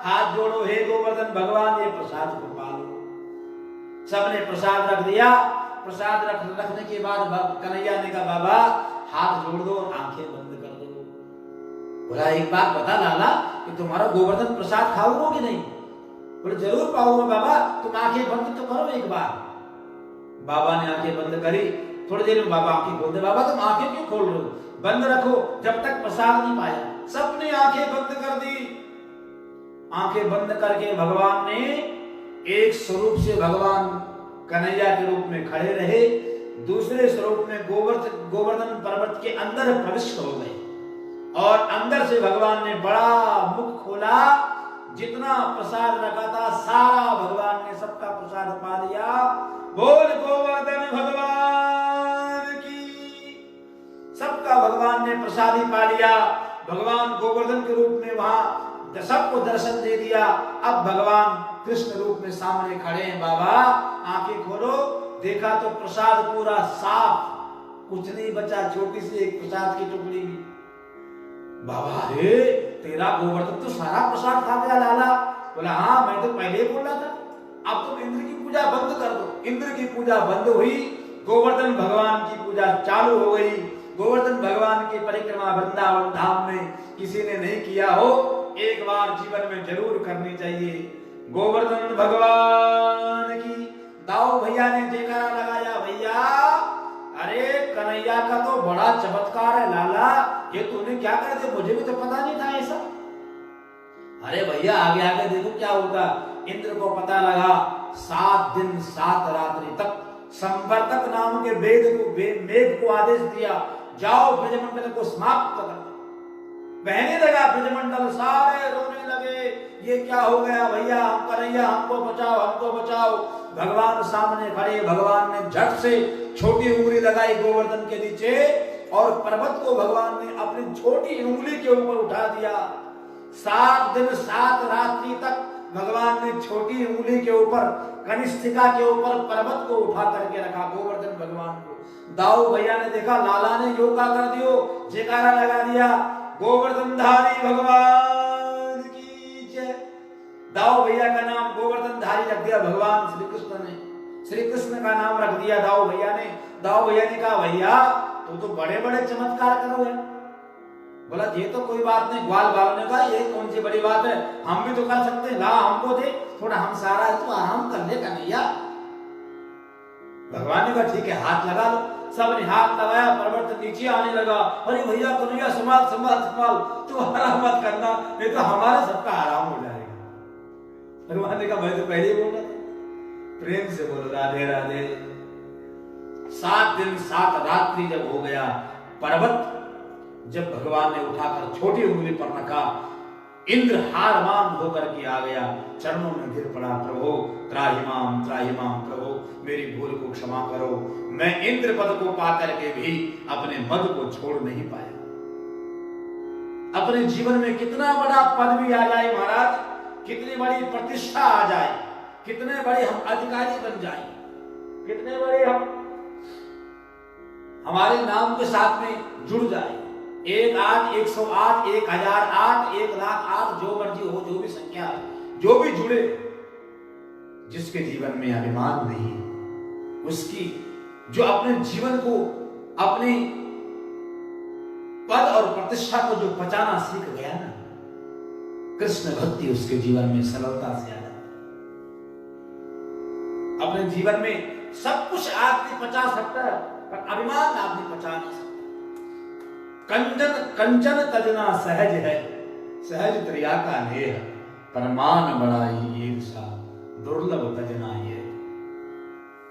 हाथ जोड़ो, हे गोवर्धन भगवान ये प्रसाद को पालो। सबने प्रसाद रख दिया। प्रसाद रखने के बाद कन्हैया ने कहा बाबा हाथ जोड़ दो और आंखें बंद कर दो। बोला एक बात बता लाला कि तुम्हारा गोवर्धन प्रसाद खाओगे कि नहीं? बोले जरूर पाऊंगा बाबा, तुम आंखें बंद तो करो एक बार। बाबा ने आंखें बंद करी। थोड़ी देर में बाबा आंखें खोलते। बाबा तुम आंखें क्यों खोल रहे हो? बंद रखो जब तक प्रसाद नहीं पाया। सबने आंखें बंद कर दी। आंखें बंद करके भगवान ने एक स्वरूप से भगवान कन्हैया के रूप में खड़े रहे, दूसरे स्वरूप में गोवर्धन पर्वत के अंदर प्रविष्ट हो गए और अंदर से भगवान ने बड़ा मुख खोला। जितना प्रसाद रखा था सारा भगवान ने सबका प्रसाद पा लिया। बोल गोवर्धन भगवान की। सबका भगवान ने प्रसादी पा लिया। भगवान गोवर्धन के रूप में वहां सबको दर्शन दे दिया। अब भगवान कृष्ण रूप में सामने खड़े हैं। बाबा आंखें खोलो। देखा तो प्रसाद पूरा साफ, कुछ नहीं बचा, छोटी सी एक प्रसाद की टुकड़ी भी। बाबा अरे तेरा गोवर्धन तो सारा प्रसाद खा गया लाला। बोला हाँ मैं तो पहले बोल रहा था, अब तुम इंद्र की पूजा बंद कर दो। इंद्र की पूजा बंद हुई, गोवर्धन भगवान की पूजा चालू हो गई। गोवर्धन भगवान की परिक्रमा वृंदावन धाम में किसी ने नहीं किया हो, एक बार जीवन में जरूर करनी चाहिए। गोवर्धन भगवान की। दाऊ भैया ने जयकारा लगाया। भैया अरे कन्हैया का तो बड़ा चमत्कार है लाला, ये तूने क्या कर दिया, मुझे भी तो पता नहीं था ऐसा। अरे भैया आगे आगे देखो क्या होगा। इंद्र को पता लगा 7 दिन 7 रात्रि तक संवर्तक नाम के मेघ को आदेश दिया, जाओ ब्रजमंडल को समाप्त कर। बहने लगा ब्रजमंडल, सारे रोने लगे, ये क्या हो गया भैया, हम कन्हैया हमको बचाओ, हमको बचाओ। भगवान सामने खड़े। भगवान ने झट से छोटी उंगली लगाई गोवर्धन के नीचे और पर्वत को भगवान ने अपनी छोटी उंगली के ऊपर उठा दिया। 7 दिन 7 रात्रि तक भगवान ने छोटी उंगली के ऊपर, कनिष्ठिका के ऊपर पर्वत को उठा करके रखा, गोवर्धन भगवान को। दाऊ भैया ने देखा लाला ने योगा कर दियो, जयकारा लगा दिया, गोवर्धनधारी भगवान की जय। दाऊ भैया का नाम गोवर्धनधारी रख दिया भगवान श्री कृष्ण ने। श्री कृष्ण का नाम रख दिया दाऊ भैया ने। दाऊ भैया ने कहा भैया तू तो बड़े बड़े चमत्कार करोगे। बोला ये तो कोई बात नहीं। ग्वाल वालों ने कहा ये कौन सी बड़ी बात है, हम भी तो कर सकते हैं, ला हमको दे थोड़ा, हम सारा तो आराम कर भगवान ने कहा ठीक है, हाथ लगा लो। सबने हाथ लगाया, पर्वत नीचे आने लगा। अरे भैया कन्हैया संभाल संभाल संभाल, तुम्हारा मत करना, नहीं तो हमारा सबका आराम हो जाएगा। भगवान ने कहा मैं तो पहले ही बोल रहा था, प्रेम से बोलो राधे राधे। 7 दिन 7 रात्रि जब हो गया, पर्वत जब भगवान ने उठाकर छोटी उंगली पर रखा, इंद्र हारमान होकर के आ गया, चरणों में गिर पड़ा, प्रभु त्राहिमाम त्राहिमाम, प्रभु मेरी भूल को क्षमा करो, मैं इंद्र पद को पाकर के भी अपने मद को छोड़ नहीं पाया। अपने जीवन में कितना बड़ा पद भी आ जाए महाराज, कितनी बड़ी प्रतिष्ठा आ जाए, कितने बड़े हम अधिकारी बन जाए, कितने बड़े हम हमारे नाम के साथ में जुड़ जाए, 108, 108, 1008, 1,08,000 जो मर्जी हो, जो भी संख्या है, जो भी जुड़े, जिसके जीवन में अभिमान नहीं है, उसकी जो अपने जीवन को, अपने पद और प्रतिष्ठा को जो पचाना सीख गया ना, कृष्ण भक्ति उसके जीवन में सरलता से आ जाती। अपने जीवन में सब कुछ आदमी पचा सकता है, पर अभिमान आदमी पचा नहीं सकता। कंचन तजना सहज है, सहज त्रिया का नेह, पर मान बढ़ाई ईर्षा दुर्लभ तजना ये।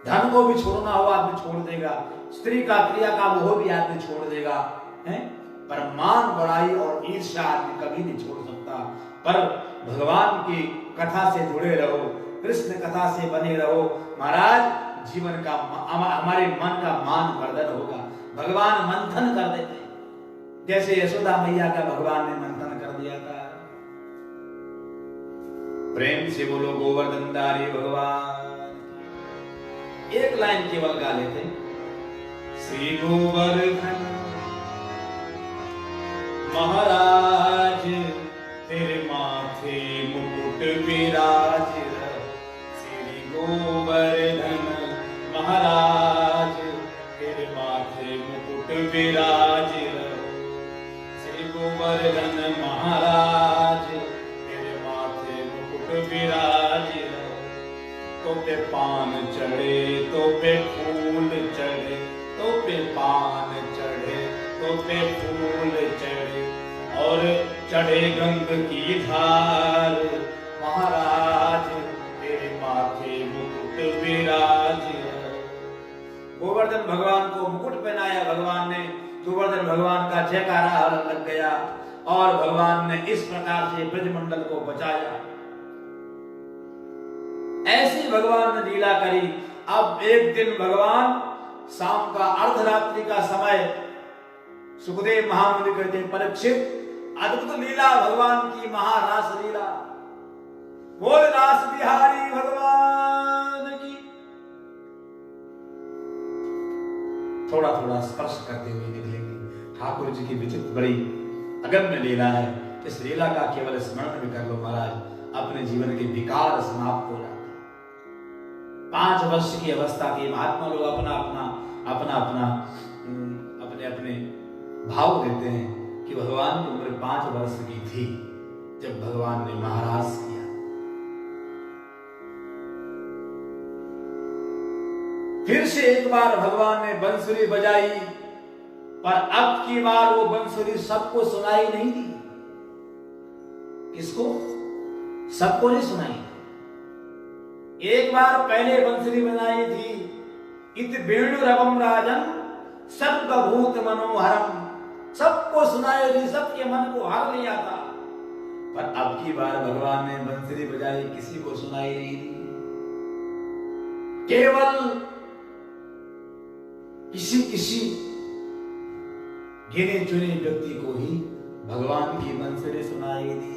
धन को भी छोड़ना हो आदमी छोड़ देगा, स्त्री का क्रिया का मोह भी आदमी छोड़ देगा, हैं? पर मान बढ़ाई और ईर्षा आदमी कभी नहीं छोड़ सकता। पर भगवान की कथा से जुड़े रहो, कृष्ण कथा से बने रहो महाराज, जीवन का हमारे मन का मान वर्धन होगा। भगवान मंथन कर देते, जैसे यशोदा मैया का भगवान ने मंथन कर दिया था। प्रेम से बोलो गोवर्धन धारी भगवान। एक लाइन केवल गा लेते, श्री गोवर्धन महाराज तेरे माथे मुकुट विराज, श्री गोवर्धन महाराज तेरे माथे मुकुट विराज, श्री गोवर्धन महाराज तेरे माथे मुकुट विराज। तो पे पान चढ़े तो पे फूल चढ़े, तो पे पान चढ़े तो पे फूल चढ़े, और चढ़े गंग की धार, महाराज तेरे माथे मुकुट विराज। गोवर्धन भगवान को मुकुट पहनाया भगवान ने, गोवर्धन भगवान का जयकारा लग गया, और भगवान ने इस प्रकार से ब्रजमंडल को बचाया। ऐसी भगवान ने लीला करी। अब एक दिन भगवान शाम का अर्धरात्रि का समय, सुखदेव महामुनि कहते हैं परीक्षित अद्भुत लीला भगवान की, महारास लीला। बोल रास बिहारी भगवान की। थोड़ा थोड़ा स्पर्श करते हुए निकलेंगे। ठाकुर जी की विचित्र बड़ी अगम्य लीला है। इस लीला का केवल स्मरण भी कर लो महाराज, अपने जीवन के विकार समाप्त हो जाते। 5 वर्ष की अवस्था के महात्मा लोग अपने अपने भाव देते हैं कि भगवान की उम्र 5 वर्ष की थी जब भगवान ने महारास किया। फिर से एक बार भगवान ने बंसुरी बजाई, पर अब की बार वो बंसुरी सबको सुनाई नहीं दी। किसको? सबको नहीं सुनाई। एक बार पहले बंसुरी बजाई थी, इत वेणु रवम राजन सर्वभूत मनोहरम, सबको सुनाई दी, सबके मन को हर लिया था। पर अब की बार भगवान ने बंसुरी बजाई, किसी को सुनाई नहीं दी। केवल किसी गिने चुने व्यक्ति को ही भगवान की बंसुरी सुनाई दी।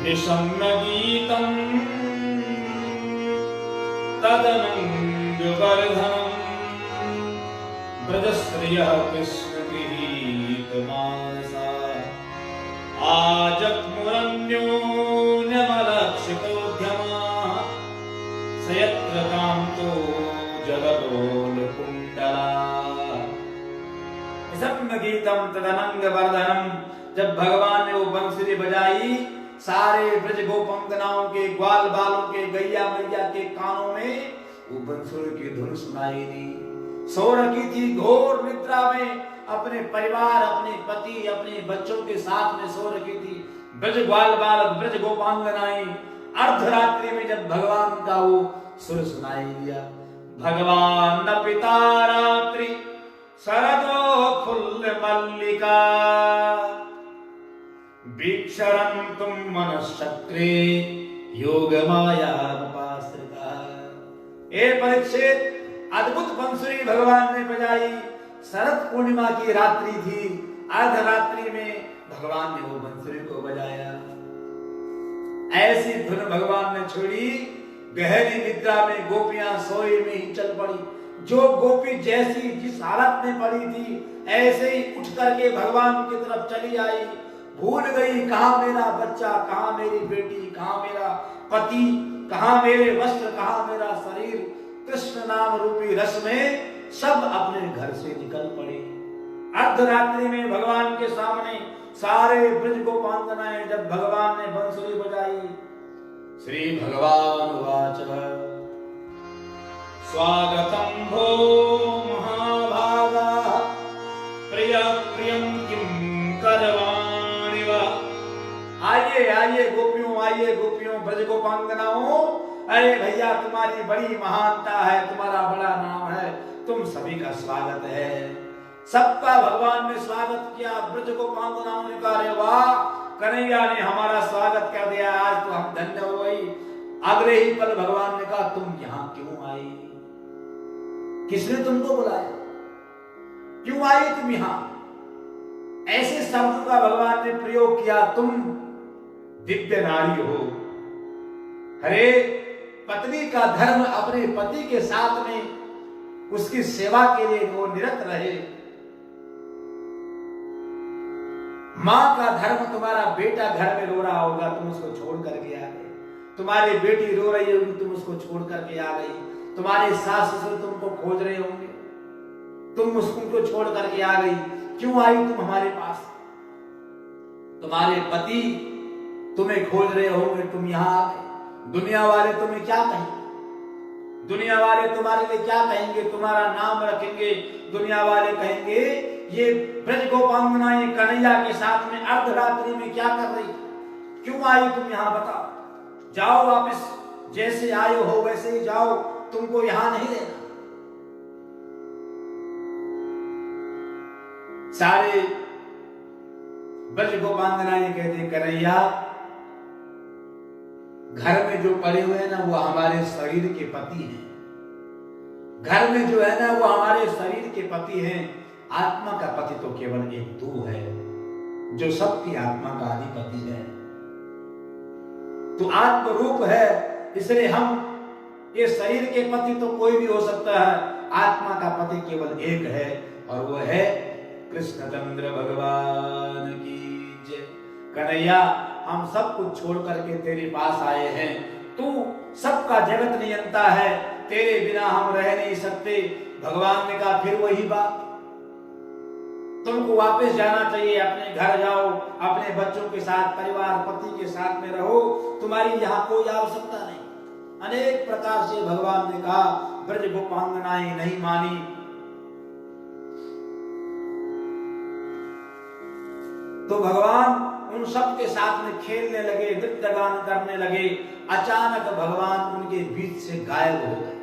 निशम्य गीतम तदनंग वर्धनम, ब्रजश्रियः कृष्ण गीत मानसा, आजग्मुरन्योन्यमलक्षितोद्यमा, सयत्र कांतो जगदोल कुंडला। निशम्य गीतम तदनंग वर्धनम, जब भगवान ने वो बंसुरी बजाई सारे ब्रज गोपंगनाओं के, ग्वाल बालों के, गैया मैया के कानों में वो बंसुरी की धुन सुनाई दी। सो रखी थी घोर निद्रा में, अपने परिवार, अपने पति, अपने बच्चों के साथ में सो रखी थी। ब्रज ग्वाल बालक, ब्रज गोपांगनाएं अर्धरात्रि में जब भगवान का वो सुर सुनाई दिया, भगवान न पिता रात्रि शरदो फुल्ल मल्लिका वीक्षरं तुम मनश्चक्रे योग माया उपाश्रिता। ए परीक्षित, अद्भुत बंसुरी भगवान ने बजाई। शरद पूर्णिमा की रात्रि थी, अर्धरात्रि में भगवान ने वो बंसुरी को बजाया। ऐसी धुन भगवान ने छोड़ी, गहरी निद्रा में गोपियां सोए में ही चल पड़ी। जो गोपी जैसी जिस हालत में पड़ी थी, ऐसे ही उठ करके भगवान की तरफ चली आई। भूल गई कहां मेरा बच्चा, कहां मेरी बेटी, कहां मेरा पति, कहां मेरे वस्त्र, कहां मेरा शरीर। कृष्ण नाम रूपी रस में सब अपने घर से निकल पड़े। अर्धरात्रि में भगवान के सामने सारे ब्रज गोपांगनाएं जब भगवान ने बंसुरी बजाई, श्री भगवान वाच स्वागतम भो महाभागा प्रिय प्रियम किम करवाणि वा। आइए आइए गोपियों, आइए गोपियों, ब्रज गोपांगनाओं, अरे भैया तुम्हारी बड़ी महानता है, तुम्हारा बड़ा नाम है, तुम सभी का स्वागत है। सबका भगवान ने स्वागत किया। ब्रज गोपांगनाओं ने कहा, अरे वाह, कन्हैया ने हमारा स्वागत कर दिया, आज तो हम धन्य हो गई। अगले ही पल भगवान ने कहा, तुम यहां क्यों आई? किसने तुमको बुलाया? क्यों आई तुम यहां? ऐसे शब्द का भगवान ने प्रयोग किया, तुम दिव्य नारी हो। अरे पत्नी का धर्म अपने पति के साथ में उसकी सेवा के लिए वो निरत रहे। मां का धर्म, तुम्हारा बेटा घर में रो रहा होगा, तुम उसको छोड़ करके आ गए। तुम्हारी बेटी रो रही होगी, तुम उसको छोड़ करके आ गई। तुम्हारे सास ससुर तुमको खोज रहे होंगे, तुम उसको छोड़ करके आ गई। क्यों आई तुम हमारे पास? तुम्हारे पति तुम्हें खोज रहे होंगे, तुम यहां आ गए। दुनिया वाले तुम्हें क्या कहेंगे? दुनिया वाले तुम्हारे लिए क्या कहेंगे? तुम्हारा नाम रखेंगे। दुनिया वाले कहेंगे, ये ब्रज गोपांगनाएं कन्हैया के साथ में अर्धरात्रि में क्या कर रही? क्यों आई तुम यहां? बताओ। जाओ वापस, जैसे आए हो वैसे ही जाओ, तुमको यहां नहीं रहना। सारे ब्रज गोपांगनाएं कहते, कन्हैया घर में जो पड़े हुए हैं ना, वो हमारे शरीर के पति हैं। घर में जो है ना, वो हमारे शरीर के पति हैं। आत्मा का पति तो केवल एक तू है, जो सबकी आत्मा का अधिपति है। तू आत्म रूप है, इसलिए हम ये शरीर के पति तो कोई भी हो सकता है, आत्मा का पति केवल एक है, और वो है कृष्णचंद्र भगवान की जय। कन्हैया, हम सब कुछ छोड़ करके तेरे पास आए हैं। तू सबका जगत नियंता है, तेरे बिना हम रह नहीं सकते। भगवान ने कहा, फिर वही बात, तुमको वापस जाना चाहिए, अपने घर जाओ, अपने बच्चों के साथ, परिवार, पति के साथ में रहो, तुम्हारी यहाँ कोई आवश्यकता नहीं। अनेक प्रकार से भगवान ने कहा, ब्रज गोपांगनाएं नहीं मानी। तो भगवान उन सब के साथ में खेलने लगे, नृत्य गान करने लगे। अचानक भगवान उनके बीच से गायब हो गए।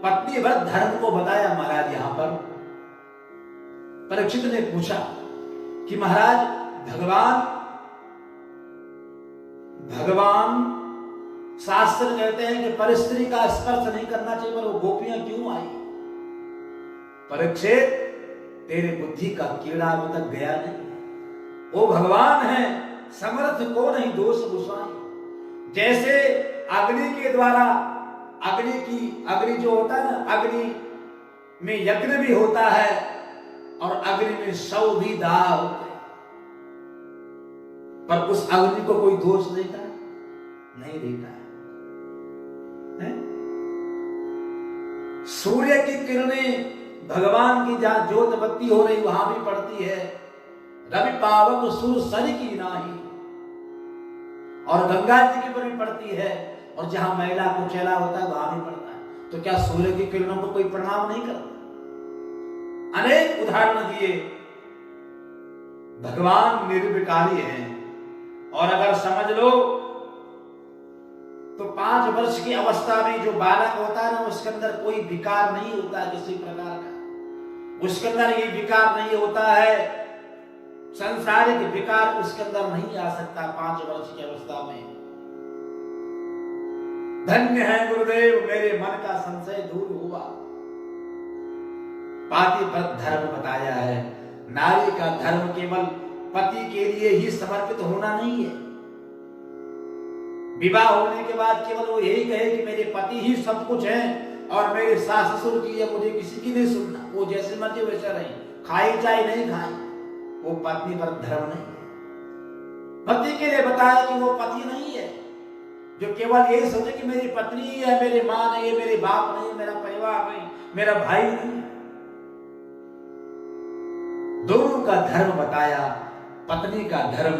पत्नी व्रत धर्म को बताया महाराज। यहां पर परीक्षित ने पूछा कि महाराज, भगवान शास्त्र कहते हैं कि परस्त्री का स्पर्श नहीं करना चाहिए, पर वो गोपियां क्यों आई? परीक्षित, तेरे बुद्धि का कीड़ा अभी तक गया नहीं। वो भगवान है, समर्थ को नहीं दोष गुसाई। जैसे अग्नि के द्वारा, अग्नि जो होता है ना, अग्नि में यज्ञ भी होता है और अग्नि में 100 भी दाह होते हैं, पर उस अग्नि को कोई दोष देता है? नहीं देता है। सूर्य की किरणें भगवान की जहां ज्योत बत्ती हो रही वहां भी पड़ती है, रवि पावक सुर सर की नाही। और गंगा जी की बनी पड़ती है, और जहां मैला कुचैला होता है वहां भी पड़ता है। तो क्या सूर्य की किरणों को कोई प्रणाम नहीं करता? अनेक उदाहरण दिए। भगवान निर्विकारी हैं। और अगर समझ लो तो 5 वर्ष की अवस्था में जो बालक होता है ना, उसके अंदर कोई विकार नहीं होता किसी प्रकार का। उसके अंदर ये विकार नहीं होता है, सांसारिक विकार उसके अंदर नहीं आ सकता 5 वर्ष की अवस्था में। धन्य है गुरुदेव, मेरे मन का संशय दूर हुआ। पातिव्रत धर्म बताया है। नारी का धर्म केवल पति के लिए ही समर्पित होना नहीं है। विवाह होने के बाद केवल वो यही कहे कि मेरे पति ही सब कुछ है और मेरे सास ससुर की है, मुझे किसी की नहीं सुनना, वो जैसे मर्जी वैसे रहे, खाई चाहे नहीं खाई, वो पत्नी पर धर्म नहीं है। पति के लिए बताया कि वो पति नहीं है जो केवल यही सोचे कि मेरी पत्नी ही है, मेरी मां नहीं है, मेरे बाप नहीं, मेरा परिवार नहीं, मेरा भाई नहीं। दोनों का धर्म बताया। पत्नी का धर्म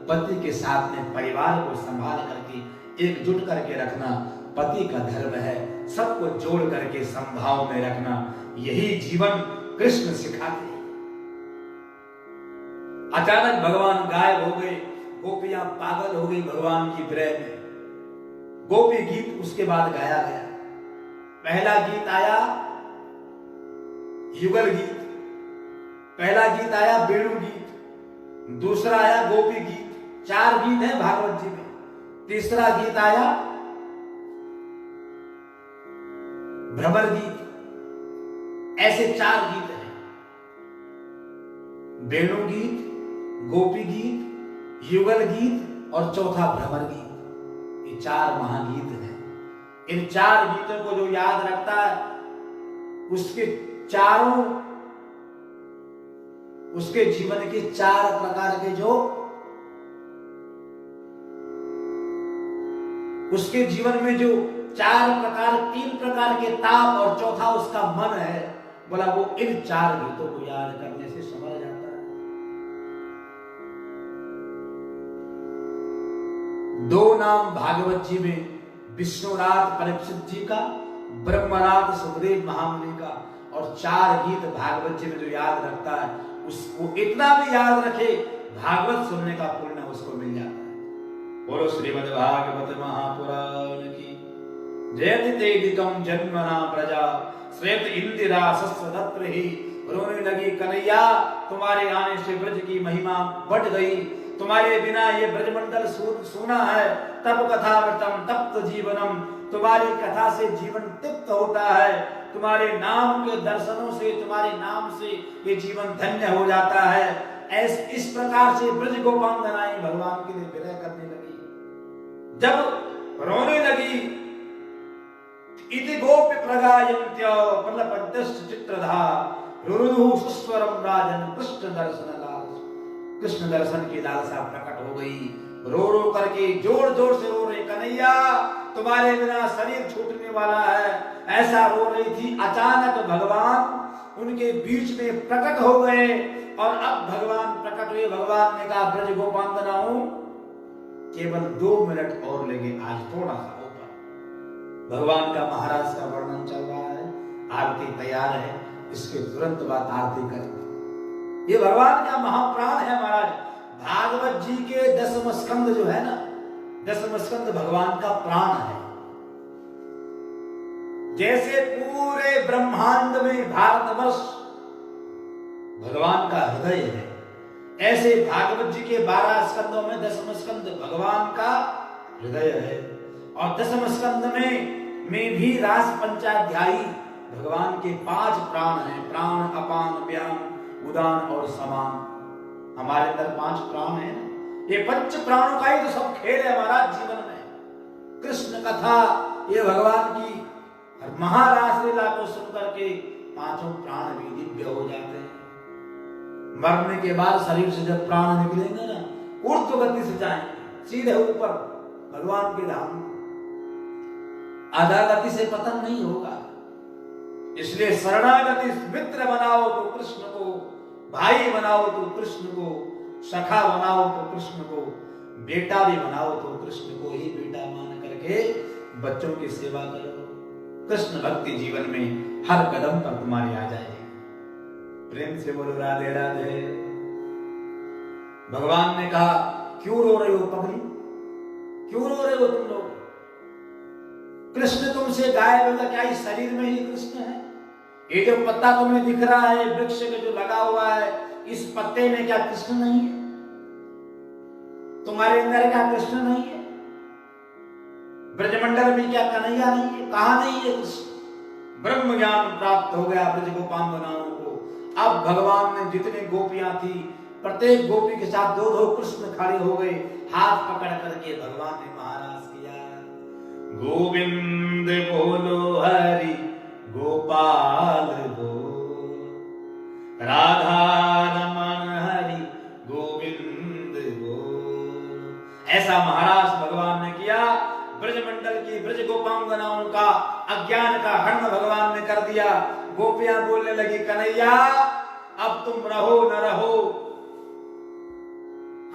पति के साथ में परिवार को संभाल करके एकजुट करके रखना पति का धर्म है। सबको जोड़ करके संभाव में रखना, यही जीवन कृष्ण सिखाते हैं। अचानक भगवान गायब हो गए, गोपियां पागल हो गई भगवान की विरह में। गोपी गीत उसके बाद गाया गया। पहला गीत आया युगल गीत, पहला गीत आया वेणु गीत, दूसरा आया गोपी गीत। 4 गीत हैं भागवत जी में। तीसरा गीत आया भ्रमर गीत। ऐसे 4 गीत हैं, वेणु गीत, गोपी गीत, युगल गीत और चौथा भ्रमर गीत। ये 4 महागीत हैं। इन 4 गीतों को जो याद रखता है उसके चारों, उसके जीवन के 4 प्रकार के जो उसके जीवन में जो 3 प्रकार के ताप और चौथा उसका मन है, बोला वो इन 4 गीतों को याद करने से संभल जाता है। 2 नाम भागवत जी में, विष्णुनाथ परीक्षित जी का, ब्रह्मनाथ सुखदेव महामुनि का, और 4 गीत भागवत जी में जो याद रखता है उसको इतना भी याद रखे, भागवत सुनने का पुण्य उसको मिल जाता है। बोलो श्रीमद् भागवत महापुराण की जयतितेदिकम जन्मना प्रजा श्वेत इंदिरा सस्वदत्र ही। रोने लगी कन्हैया, तुम्हारे आने से ब्रज की महिमा बढ़ गई, तुम्हारे बिना ये ब्रजमंडल सूना है। तब कथामृतम तप्त जीवनम, तुम्हारी कथा से जीवन तृप्त होता है। तुम्हारे नाम के दर्शनों से, तुम्हारे नाम से ये जीवन धन्य हो जाता है। इस प्रकार से ब्रज गोपांगनाएं भगवान के लिए विरह करने लगी। जब रोने लगी, इति गोप प्रगायन्त्य प्रलपद्यश्च चित्रधा रुरुदुः सुस्वरम राजन कृष्ण दर्शन लालसा। कृष्ण दर्शन की लालसा प्रकट हो गई। रो रो करके जोर जोर से रो रही, कन्हैया तुम्हारे बिना शरीर छूटने वाला है, ऐसा रो रही थी। अचानक भगवान उनके बीच में प्रकट हो गए, और अब भगवान प्रकट हुए। भगवान ने कहा ब्रज गोपांगनाओं केवल 2 मिनट और लेंगे, आज थोड़ा सा ऊपर। भगवान का महाराज का वर्णन चल रहा है, आरती तैयार है, इसके तुरंत बाद आरती करेंगे। ये भगवान का महाप्राण है महाराज। भागवत जी के 10वें स्कंद जो है ना, 10वें स्कंद भगवान का प्राण है। जैसे पूरे ब्रह्मांड में भारतवर्ष भगवान का हृदय है, ऐसे भागवत जी के 12 स्कंदों में 10वां स्कंद भगवान का हृदय है। और 10वें स्कंद में भी रास पंचाध्यायी भगवान के 5 प्राण हैं, प्राण, अपान, व्यान, उदान और समान। हमारे अंदर 5 प्राण हैं। ये 5 प्राणों का ही तो सब खेल है हमारा जीवन में। कृष्ण कथा, ये भगवान की महारास लीला को सुनकर के 5 प्राण भी दिव्य हो जाते हैं। मरने के बाद शरीर से जब प्राण निकलेंगे ना, ऊर्ध्व गति से जाएंगे सीधे ऊपर भगवान के धाम। आधा गति से पतन नहीं होगा। इसलिए शरणागति मित्र बनाओ तो कृष्ण को, भाई बनाओ तो कृष्ण को, सखा बनाओ तो कृष्ण को, बेटा भी बनाओ तो कृष्ण को ही बेटा मान करके बच्चों की सेवा करो। कृष्ण भक्ति जीवन में हर कदम पर तुम्हारी आ जाएगी। प्रेम से बोलो राधे राधे। भगवान ने कहा क्यों रो रहे हो पगली, क्यों रो रहे हो तुम लोग? कृष्ण तुमसे गायब होगा क्या? इस शरीर में ही कृष्ण है। ये जो पत्ता तुम्हें दिख रहा है वृक्ष में जो लगा हुआ है, इस पत्ते में क्या कृष्ण नहीं है? तुम्हारे अंदर क्या कृष्ण नहीं है? ब्रजमंडल में क्या कन्हैया नहीं है? कहां नहीं है कृष्ण? ब्रह्म ज्ञान प्राप्त हो गया ब्रज गोपांगनाओं को। अब भगवान ने जितने गोपियां थी प्रत्येक गोपी के साथ दो दो कृष्ण खड़े हो गए, हाथ पकड़ करके भगवान ने महाराज किया, गोविंद बोलो हरि गोपाल बोल, राधा रमन हरि गोविंद बोल। ऐसा महाराज भगवान ने किया। ब्रजमंडल की ब्रज गोपांगनाओं का अज्ञान का हरण भगवान ने कर दिया। गोपियां बोलने लगी कन्हैया अब तुम रहो न रहो,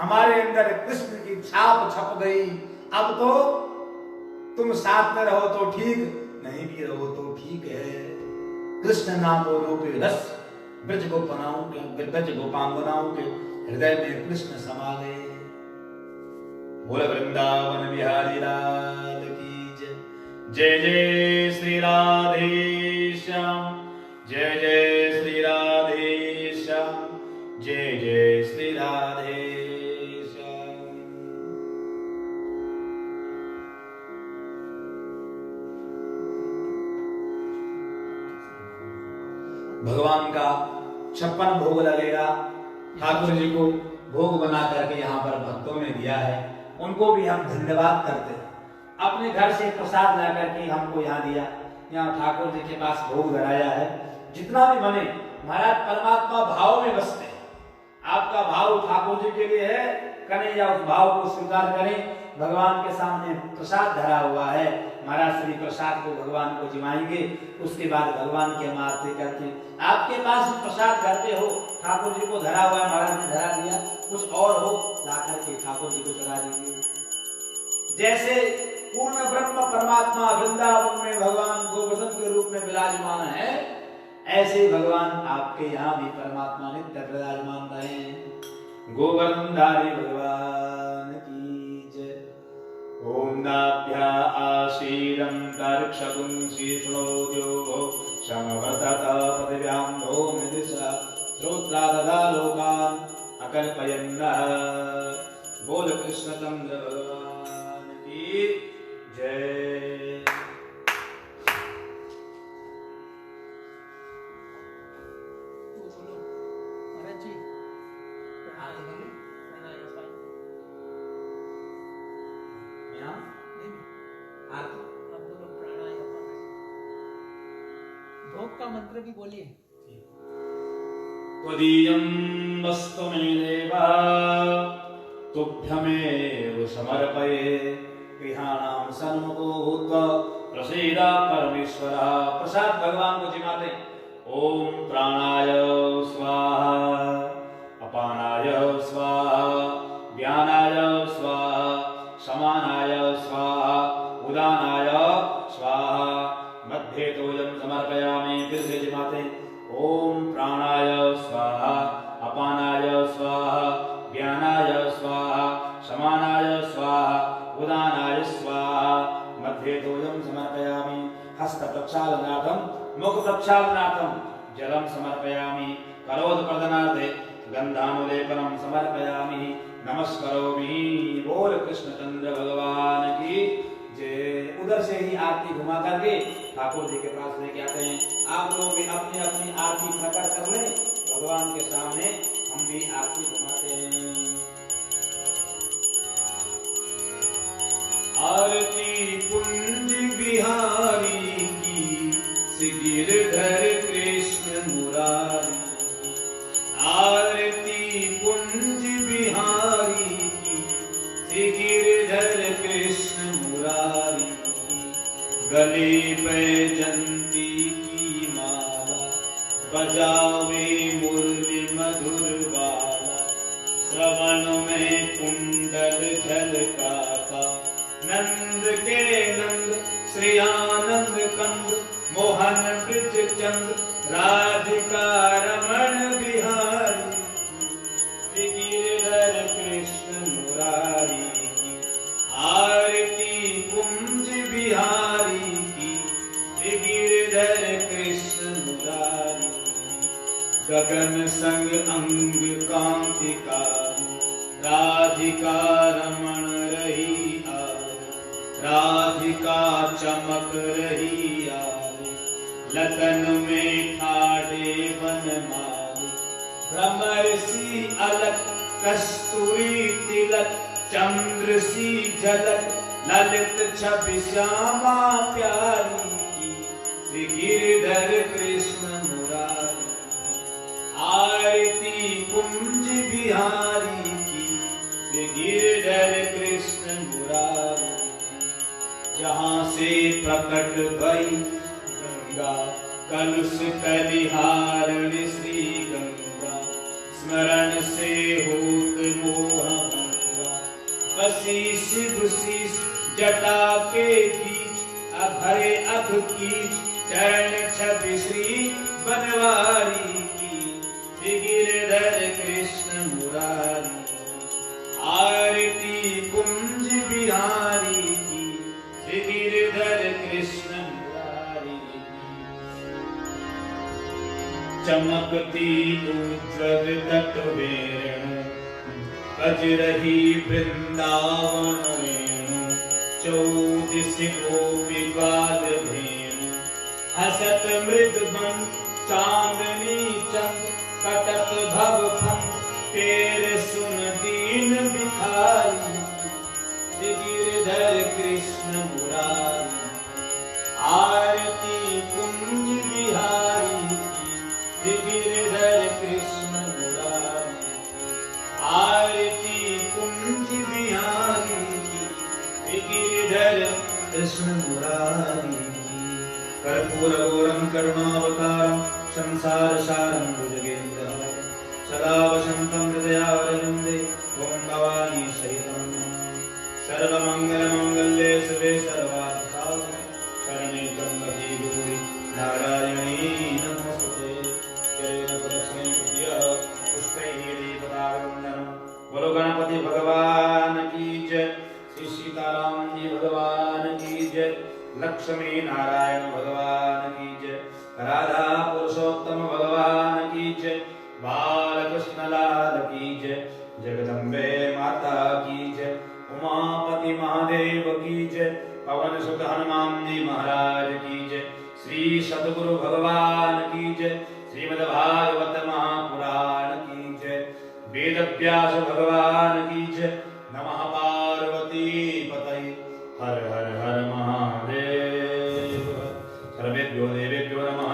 हमारे अंदर कृष्ण की छाप छप गई। अब तो तुम साथ में रहो तो ठीक, नहीं भी रहो तो ठीक है। कृष्ण नाम रूपी रस ब्रज गोपांगनाओं के हृदय में कृष्ण समा गए। बोल वृंदावन बिहारी लाल की जय। जय जय श्री राधे श्याम, जय जय श्री राधे श्याम, जय जय श्री राधे श्याम। भगवान का 56 भोग लगेगा। ठाकुर जी को भोग बना करके यहाँ पर भक्तों ने दिया है, उनको भी हम धन्यवाद करते हैं। अपने घर से प्रसाद ला करके हमको यहाँ दिया, यहाँ ठाकुर जी के पास भोग धराया है। जितना भी बने महाराज परमात्मा भाव में बसते हैं। आपका भाव ठाकुर जी के लिए है, कन्हैया उस भाव को स्वीकार करें। भगवान के सामने प्रसाद धरा हुआ है, महाराज श्री प्रसाद को भगवान को जिमाएंगे, उसके बाद भगवान की हम आरती करते हैं। आपके पास प्रसाद करते हो, ठाकुर जी को धरा हुआ है, महाराज ने धरा दिया, कुछ और हो ला करके ठाकुर जी को चढ़ा दीजिए। जैसे पूर्ण ब्रह्म परमात्मा वृंदावन में भगवान गोवर्धन के रूप में विराजमान है, ऐसे भगवान आपके यहाँ भी परमात्मा नित्य विराजमान रहे। गोवर्धनधारी भगवान की जय। ओम नाभ्या आशीरं तर्क्षकुं शीर्षोद्यो समवर्तत पदव्यां भूमिदिशा श्रोत्राददा लोकान् अकल्पयन्नः। बोल कृष्णचंद्र भगवान की जय।
महाराज जी भोग का मंत्र भी बोलिए।
त्वदीयं वस्तु मे देव तुभ्यमेव समर्पये। गृहाणां सन्मुखो भूत्वा प्रसीद परमेश्वर। प्रसाद भगवान को जिमाते। ओम प्राणाय स्वाहा, अपानाय स्वाहा, व्यानाय स्वाहा, समानाय स्वाहा, उदानाय स्वाहा, मध्ये तोयं समर्पयामि। फिर से जिमाते। ओम प्राणाय स्वाहा, अपानाय स्वाहा, व्यानाय स्वाहा, समानाय स्वाहा, उदानाय स्वाहा, मध्ये तोयं समर्पयामि। हस्त प्रक्षालनार्थं मुख प्रक्षालनार्थं जलं समर्पयामि। करोद प्रदनार्थे गंधानुलेपनं समर्पयामि। नमस्करोमि। बोल कृष्णचंद्र भगवान की जय। उधर से ही आरती घुमा करके ठाकुर जी के पास लेके आते हैं। आप लोग भी अपनी अपनी आरती प्रकट कर लें भगवान के सामने। हम भी आरती घुमाते हैं। आरती कुंज बिहारी की, गिरधर कृष्ण मुरारी। आरती कुंज बिहारी की, गिरधर कृष्ण मुरारी। गले बैजंती की माला, बजावे मुरली मधुर बाला। श्रवण नंद के नंद श्री आनंद कंद मोहन ब्रिज चंद राधिका रमण बिहारी श्री गिरिधर कृष्ण मुरारी की आरती कुंज बिहारी की श्री गिरिधर कृष्ण मुरारी गगन संग अंग कांतिकारी राधिका रमण रही आरे राधिका चमक रही आरे लतन में ठाडे बनमाली भ्रमर सी अलक कस्तूरी तिलक चंद्र सी झलक ललित छवि श्यामा प्यारी की श्री गिरिधर कृष्ण मुरारी आरती कुंज बिहारी की श्री गिरिधर कृष्ण मुरारी जहाँ से प्रकट भई गंगा कलुष कलिहारण श्री गंगा स्मरण से होत मोह भंगा बसी शिव शीश जटा के बीच अभय अभ कीच चरण छवि श्री बनवारी की गिरिधर कृष्ण मुरारी आरती कुंज बिहारी की श्री गिरिधर कृष्ण मुरारी चमकती उज्ज्वल तट वेणु बज रही वृंदावन वेणु चौदिस गोपिकाल धेनु हसत मृदबन चांदनी चंद कटक भव फंग तेरे सुन दीन भिखारी श्री गिरिधर कृष्ण मुरारी आरती कुंज बिहारी श्री गिरिधर कृष्ण मुरारी आरती कुंज बिहारी श्री गिरिधर कृष्ण मुरारी कर्पूर गौरम करुणावतारम संसार सारं भुजगेन्द्रः सदा वसन्तं हृदयारविन्दे ॐ भवानी सहितं सर्वमङ्गलमाङ्गल्ये शिवे सर्वार्थसाधके शरणे त्र्यम्बके गौरी नारायणी नमोस्तुते जय प्रदक्षिणे तुभ्यः पुष्पैः दीपदागवन्दनं बोलो गणपति भगवान की जय श्री सीताराम जी भगवान की जय लक्ष्मी नारायण भगवान की जय राधा पुरुषोत्तम भगवान की जय बालकृष्ण लाल की जय जगदम्बे माता की जय उमापति महादेव की जय पवन सुत हनुमान जी महाराज की जय श्री सद्गुरु भगवान की जय श्रीमद् भागवत महापुराण की जय वेद व्यास भगवान की जय नमः